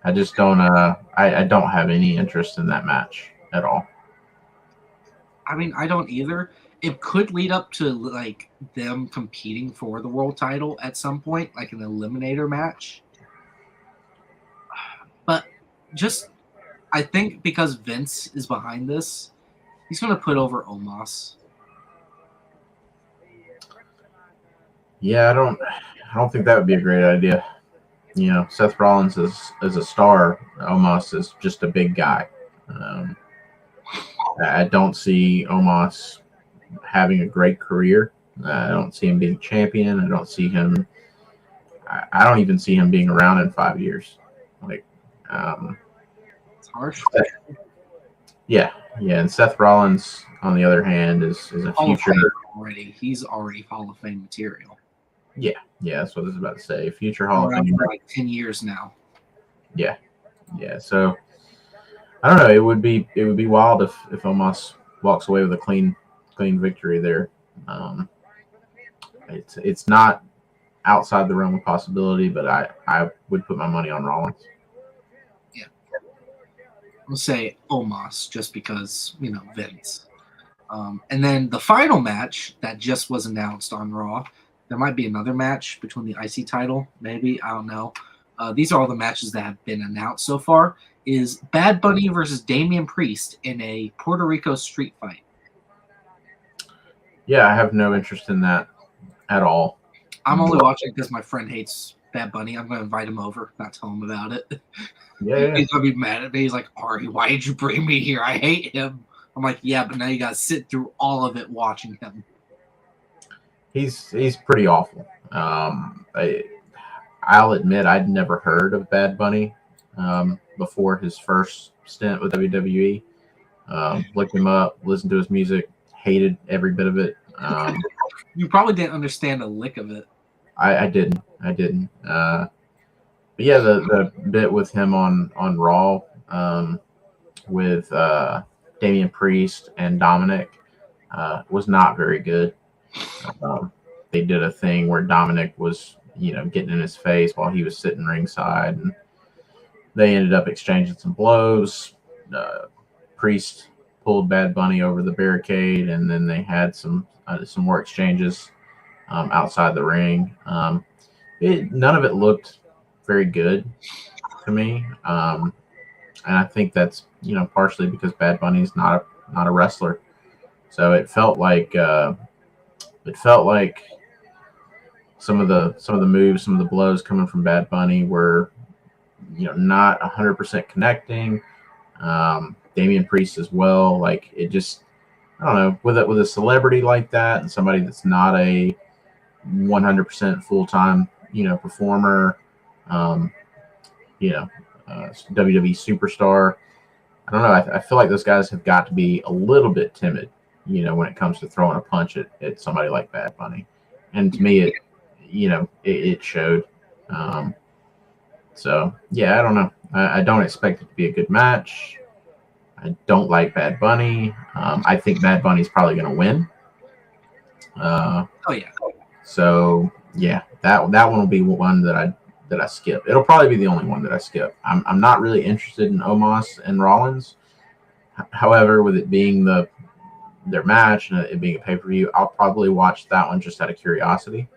I just don't I don't have any interest in that match at all. I mean, I don't either. It could lead up to like them competing for the world title at some point, like an eliminator match. But just, I think because Vince is behind this, he's going to put over Omos. Yeah, I don't think that would be a great idea. Seth Rollins is a star. Omos is just a big guy. I don't see Omos having a great career. I don't see him being champion. I don't see him. I don't even see him being around in 5 years. Like, it's harsh. Yeah. And Seth Rollins, on the other hand, is a future. Already, he's already Hall of Fame material. Yeah, that's what I was about to say. Future Hall of Fame. For like 10 years now. Yeah. So I don't know. It would be wild if Omos walks away with a clean victory there. It's not outside the realm of possibility, but I would put my money on Rollins. Yeah. I'll say Omos just because, Vince. And then the final match that just was announced on Raw, there might be another match between the IC title, maybe. I don't know. These are all the matches that have been announced so far, is Bad Bunny versus Damian Priest in a Puerto Rico street fight. Yeah, I have no interest in that at all. I'm only watching because my friend hates Bad Bunny. I'm going to invite him over, not tell him about it. Yeah. He's going to be mad at me. He's like, Ari, why did you bring me here? I hate him. I'm like, yeah, but now you got to sit through all of it watching him. He's pretty awful. I'll admit I'd never heard of Bad Bunny before his first stint with WWE. Looked him up, listened to his music, hated every bit of it. You probably didn't understand a lick of it. I didn't. But yeah, the bit with him on Raw with Damian Priest and Dominic was not very good. They did a thing where Dominic was, getting in his face while he was sitting ringside, and they ended up exchanging some blows. Priest pulled Bad Bunny over the barricade, and then they had some more exchanges outside the ring. None of it looked very good to me, and I think that's partially because Bad Bunny's not a wrestler, so it felt like some of the moves, some of the blows coming from Bad Bunny were not 100% connecting. Damian Priest as well, like it just, I don't know, with a celebrity like that and somebody that's not a 100% full-time performer, WWE superstar. I don't know. I feel like those guys have got to be a little bit timid, when it comes to throwing a punch at somebody like Bad Bunny. And to me, it showed. So yeah, I don't know. I don't expect it to be a good match. I don't like Bad Bunny. I think Bad Bunny's probably going to win. Oh yeah. So yeah, that one will be one that I skip. It'll probably be the only one that I skip. I'm not really interested in Omos and Rollins. However, with it being their match and it being a pay-per-view, I'll probably watch that one just out of curiosity.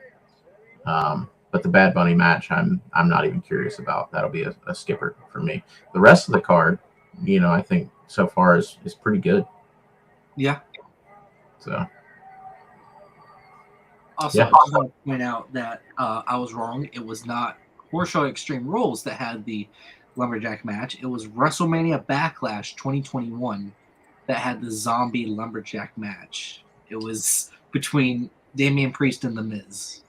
But the Bad Bunny match, I'm not even curious about. That'll be a skipper for me. The rest of the card, I think so far is pretty good. Yeah. So. Also, I just want to point out that I was wrong. It was not Horseshow Extreme Rules that had the Lumberjack match. It was WrestleMania Backlash 2021 that had the Zombie Lumberjack match. It was between Damian Priest and The Miz.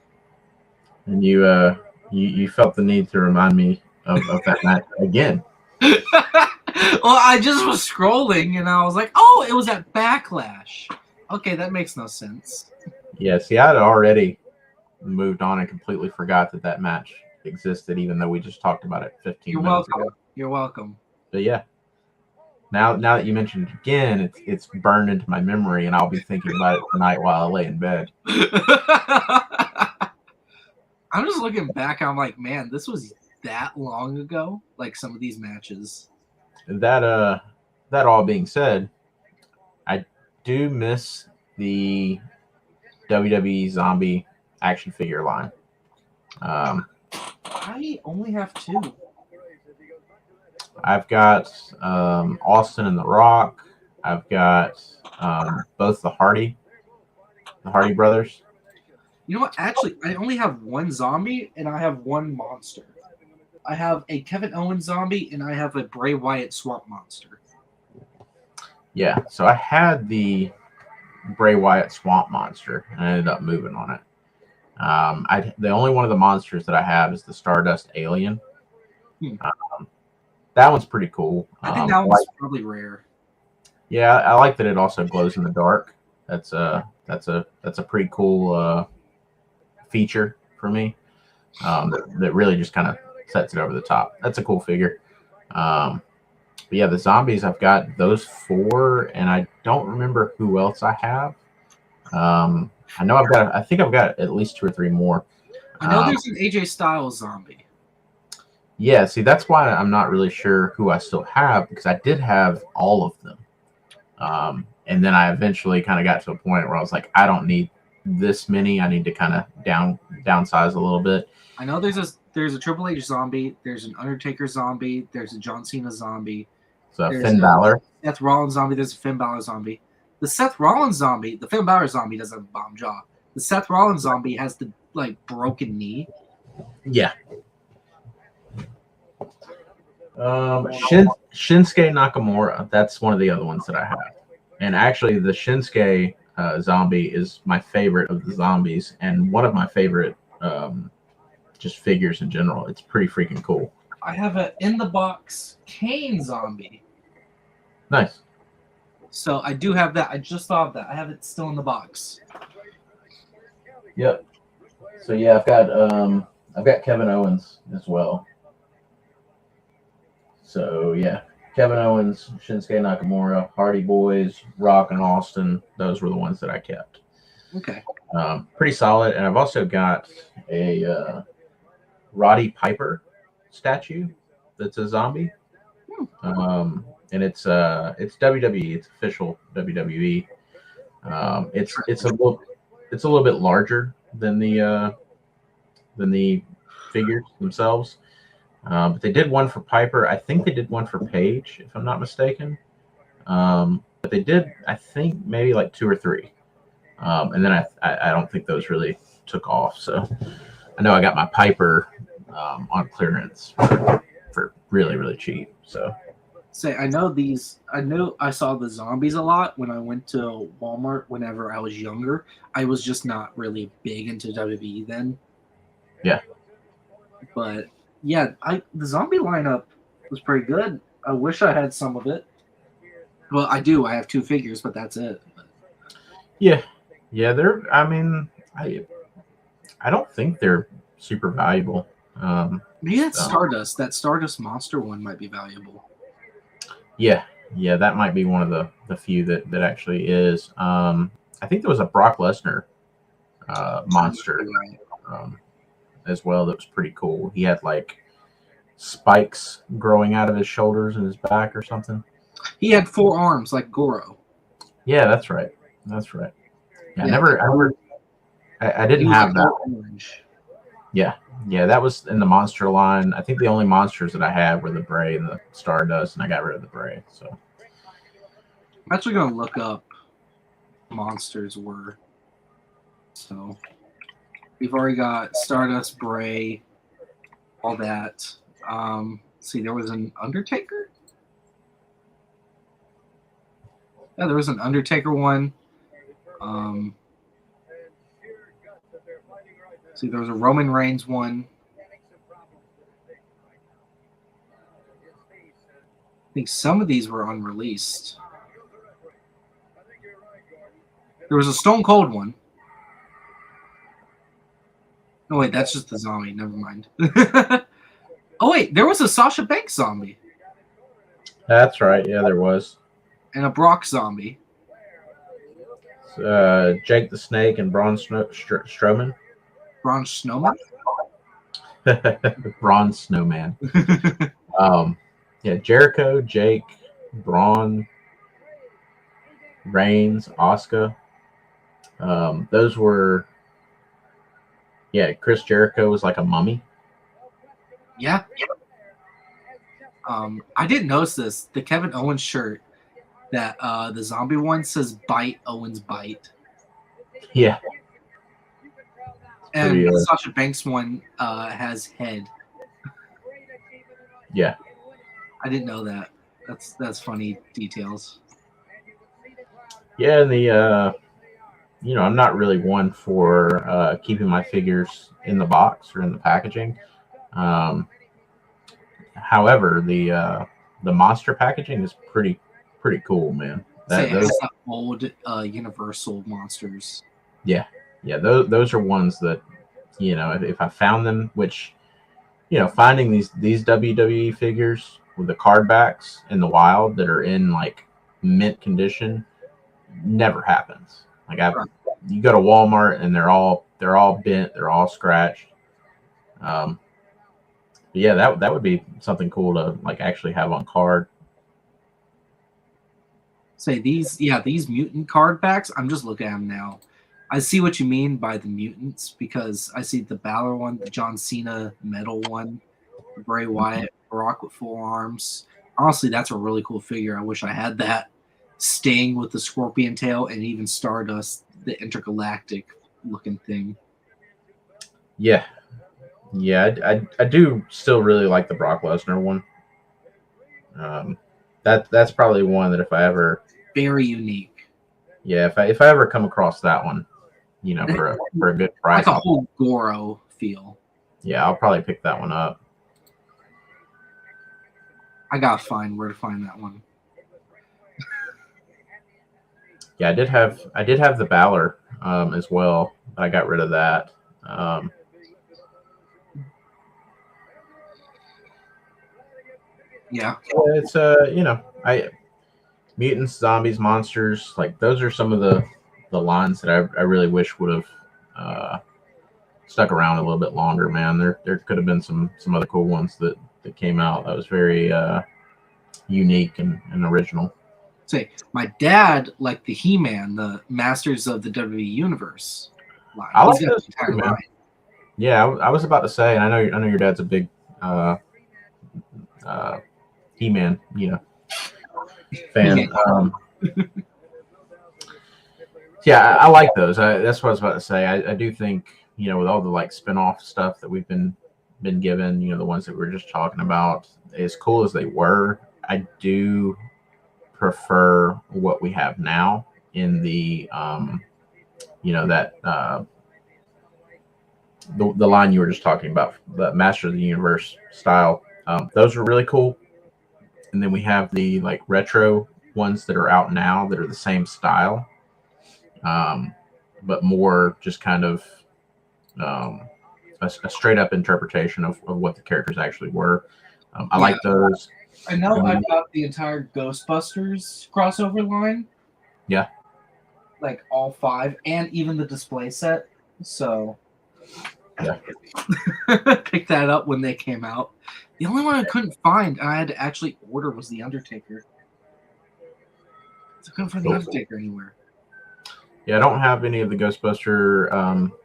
And you felt the need to remind me of that match again. Well, I just was scrolling and I was like, oh, it was at Backlash. Okay, that makes no sense. Yeah, see, I had already moved on and completely forgot that match existed, even though we just talked about it 15 minutes ago. You're welcome. But yeah, now that you mentioned it again, it's burned into my memory, and I'll be thinking about it tonight while I lay in bed. I'm just looking back, I'm like, man, this was that long ago, like some of these matches. That all being said, I do miss the WWE Zombie action figure line. I only have 2. I've got Austin and The Rock. I've got both the Hardy brothers. You know what? Actually, I only have 1 zombie and I have 1 monster. I have a Kevin Owens zombie and I have a Bray Wyatt swamp monster. Yeah, so I had the Bray Wyatt swamp monster and I ended up moving on it. The only one of the monsters that I have is the Stardust Alien. That one's pretty cool. I think that one's probably rare. Yeah, I like that it also glows in the dark. That's a pretty cool feature for me. That really just kind of sets it over the top. That's a cool figure. But yeah, the zombies, I've got those 4, and I don't remember who else I have. I think I've got at least 2 or 3 more. I know there's an AJ Styles zombie. Yeah, see, that's why I'm not really sure who I still have, because I did have all of them. And then I eventually kind of got to a point where I was like, I don't need this many. I need to kind of downsize a little bit. I know there's a Triple H zombie, there's an Undertaker zombie, there's a John Cena zombie, So there's Finn Balor. Seth Rollins zombie, there's a Finn Balor zombie. The Seth Rollins zombie, the Finn Balor zombie doesn't have a bomb jaw. The Seth Rollins zombie has the broken knee. Yeah. Shinsuke Nakamura. That's one of the other ones that I have. And actually, the Shinsuke zombie is my favorite of the zombies, and one of my favorite just figures in general. It's pretty freaking cool. I have a in the box Kane zombie. Nice. So I do have that. I just thought of that. I have it still in the box. Yep. So yeah, I've got Kevin Owens as well. So yeah, Kevin Owens, Shinsuke Nakamura, Hardy Boys, Rock and Austin. Those were the ones that I kept. Okay. Pretty solid. And I've also got a Roddy Piper statue that's a zombie. And it's WWE. It's official WWE. It's a little bit larger than the figures themselves. But they did one for Piper. I think they did one for Paige, if I'm not mistaken. But they did, I think, maybe like 2 or 3. And then I don't think those really took off. So I know I got my Piper on clearance for really, really cheap. So I saw the zombies a lot when I went to Walmart whenever I was younger. I was just not really big into WWE then. Yeah. But yeah, the zombie lineup was pretty good. I wish I had some of it. Well, I do. I have 2 figures, but that's it. Yeah. I don't think they're super valuable. Maybe that's Stardust. That Stardust monster one might be valuable. Yeah, that might be one of the few that actually is. I think there was a Brock Lesnar monster as well that was pretty cool. He had like spikes growing out of his shoulders and his back or something. He had 4 arms like Goro. Yeah, that's right. Yeah, I didn't have that. Orange. Yeah, that was in the monster line. I think the only monsters that I had were the Bray and the Stardust, and I got rid of the Bray. So I'm actually gonna look up monsters were. So we've already got Stardust, Bray, all that. See, there was an Undertaker. Yeah, there was an Undertaker one. See, there was a Roman Reigns one. I think some of these were unreleased. There was a Stone Cold one. No, wait, that's just the zombie. Never mind. Oh, wait, there was a Sasha Banks zombie. That's right. Yeah, there was. And a Brock zombie. Jake the Snake and Braun Strowman. Braun Snowman? Braun Snowman. Yeah, Jericho, Jake, Braun, Reigns, Asuka. Those were, Chris Jericho was like a mummy. Yeah. I didn't notice this. The Kevin Owens shirt, that the zombie one says "Bite Owens Bite." Yeah. And the Sasha Banks one has head. Yeah. I didn't know that. That's funny details. Yeah, and the I'm not really one for keeping my figures in the box or in the packaging. However, the monster packaging is pretty cool, man. Those old Universal monsters. Yeah, those are ones that, if I found them, which, finding these WWE figures with the card backs in the wild that are in like mint condition never happens. Like you go to Walmart and they're all bent, they're all scratched. Um, yeah, that would be something cool to like actually have on card. Say these mutant card packs. I'm just looking at them now. I see what you mean by the mutants because I see the Balor one, the John Cena metal one, Bray Wyatt, Brock with full arms. Honestly, that's a really cool figure. I wish I had that. Sting with the scorpion tail and even Stardust, the intergalactic looking thing. Yeah, yeah, I do still really like the Brock Lesnar one. That's probably one that if I ever, Very unique. yeah, if I ever come across that one, for a good price, Like a whole Goro feel. yeah, I'll probably pick that one up. I gotta find where to find that one. Yeah, I did have the Balor as well, but I got rid of that. Yeah, It's I mutants, zombies, monsters, like those are some of the lines that I really wish would have stuck around a little bit longer, man. There could have been some other cool ones that came out that was very unique and original. say my dad liked the He-Man, the Masters of the WWE Universe line. I He's like got those the entire too, man. line. Yeah, I was about to say, and I know your dad's a big He-Man, fan. Yeah, I like those. That's what I was about to say. I do think with all the like spin-off stuff that we've been given, the ones that we were just talking about, as cool as they were, I do prefer what we have now in the that the line you were just talking about, the Master of the Universe style. Those are really cool. And then we have the like retro ones that are out now that are the same style, but more just kind of a straight up interpretation of what the characters actually were. I like those. I know I've got the entire Ghostbusters crossover line. Yeah. Like all 5 and even the display set. So yeah, pick that up when they came out. The only one I couldn't find and I had to actually order was the Undertaker. So I couldn't find the Undertaker anywhere. Yeah, I don't have any of the Ghostbuster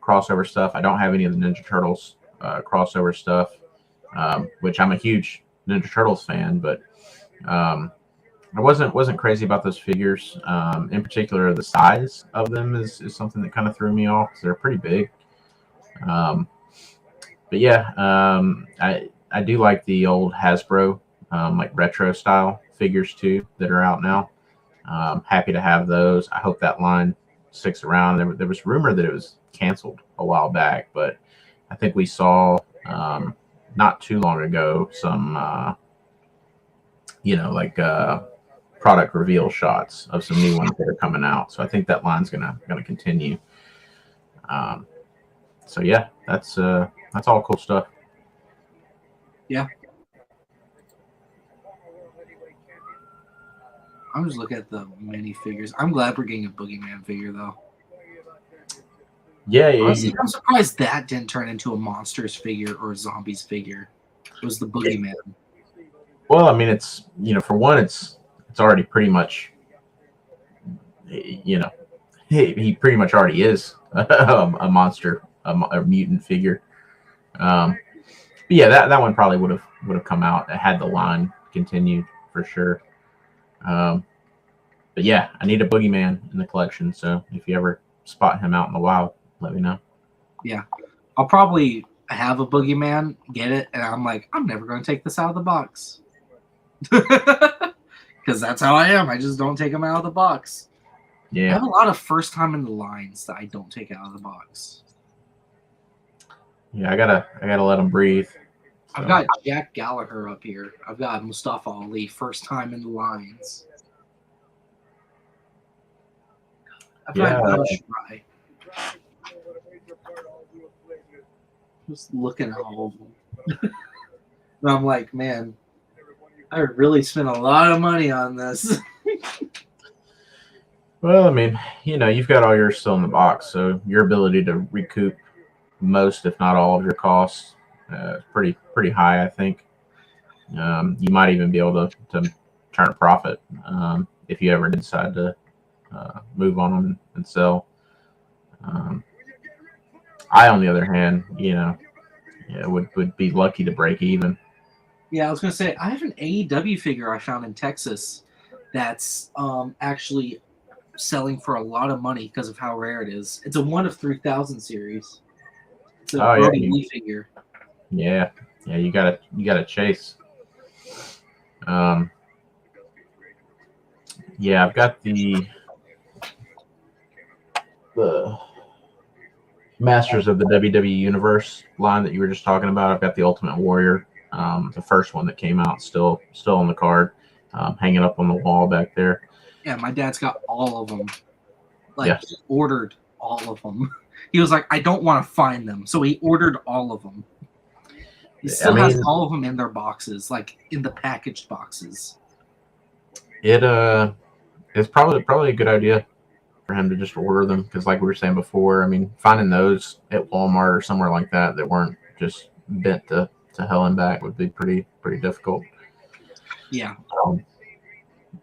crossover stuff. I don't have any of the Ninja Turtles crossover stuff, which I'm a huge Ninja Turtles fan, but I wasn't crazy about those figures. In particular, the size of them is something that kind of threw me off because they're pretty big. But yeah, I do like the old Hasbro like retro style figures too that are out now. Happy to have those. I hope that line sticks around. There was rumor that it was canceled a while back, but I think we saw not too long ago some product reveal shots of some new ones that are coming out. So I think that line's gonna continue. So yeah, that's all cool stuff. Yeah. I'm just looking at the minifigures. I'm glad we're getting a Boogeyman figure though. Yeah, Honestly, I'm surprised that didn't turn into a Monsters figure or a Zombies figure. It was the Boogeyman. Well, I mean, it's for one, it's already pretty much, he pretty much already is a monster, a mutant figure. But yeah, that one probably would have come out had the line continued for sure. But yeah, I need a Boogeyman in the collection. So if you ever spot him out in the wild, let me know. Yeah, I'll probably have a Boogeyman, get it, and I'm like, I'm never going to take this out of the box. Because that's how I am. I just don't take them out of the box. Yeah, I have a lot of first time in the lines that I don't take out of the box. Yeah, I gotta let them breathe. So. I've got Jack Gallagher up here. I've got Mustafa Ali, first time in the lines. I've got Shirai. Just looking at all of them. And I'm like, man, I really spent a lot of money on this. Well, I mean, you've got all yours still in the box, so your ability to recoup most, if not all, of your costs is pretty high, I think. You might even be able to turn a profit if you ever decide to move on them and sell. I, on the other hand, would be lucky to break even. Yeah, I was gonna say I have an AEW figure I found in Texas that's actually selling for a lot of money because of how rare it is. It's a 1 of 3,000 series. It's a Oh yeah, Brody Lee figure. yeah. You gotta chase. Um, yeah, I've got the Masters of the WWE Universe line that you were just talking about. I've got the Ultimate Warrior, the first one that came out, still on the card, hanging up on the wall back there. Yeah, my dad's got all of them. Like, Yeah. he ordered all of them. He was like, I don't want to find them, so he ordered all of them. He still has all of them in their boxes, like in the packaged boxes. It's probably a good idea for him to just order them because, like we were saying before, I mean, finding those at Walmart or somewhere like that weren't just bent to hell and back would be pretty difficult. Yeah.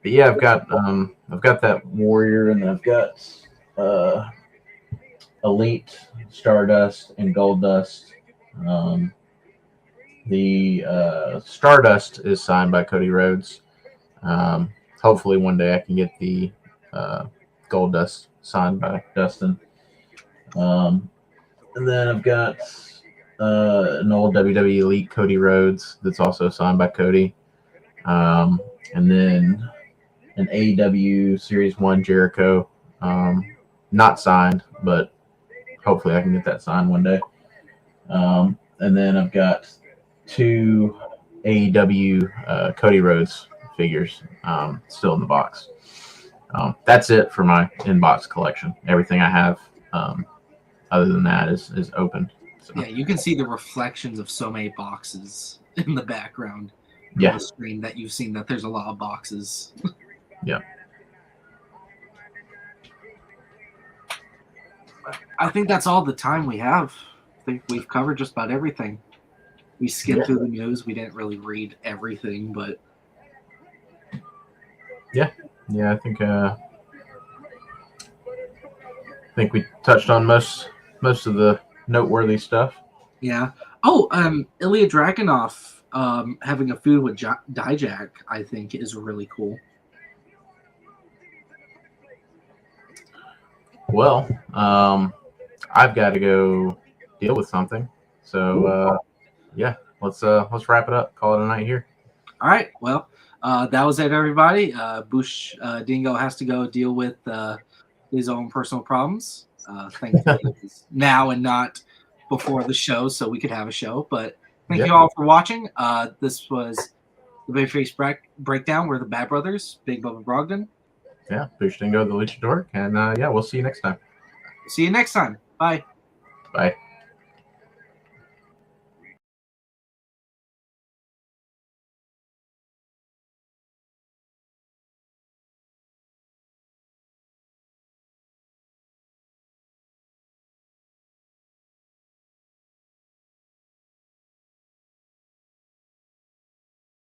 But yeah, I've got that Warrior, and I've got Elite, Stardust, and Goldust. The Stardust is signed by Cody Rhodes. Hopefully one day I can get the Goldust signed by Dustin. And then I've got an old WWE Elite Cody Rhodes that's also signed by Cody. And then an AEW Series 1 Jericho, not signed, but hopefully I can get that signed one day. And then I've got 2 AEW Cody Rhodes figures still in the box. That's it for my inbox collection. Everything I have other than that is open. So. Yeah, you can see the reflections of so many boxes in the background. Yeah. On the screen that you've seen that there's a lot of boxes. Yeah. I think that's all the time we have. I think we've covered just about everything. We skimmed through the news. We didn't really read everything, but yeah, I think we touched on most of the noteworthy stuff. Yeah. Oh, Ilya Dragunov having a feud with Dijak, I think, is really cool. Well, I've got to go deal with something. So yeah, let's wrap it up. Call it a night here. All right. Well, that was it, everybody. Bush Dingo has to go deal with his own personal problems. Thankfully, it was now and not before the show, so we could have a show. But thank you all for watching. This was the Babyface Breakdown. We're the Bad Brothers, Big Bubba Brogdon. Yeah, Bush Dingo, the Luchador. And yeah, we'll see you next time. See you next time. Bye. Bye.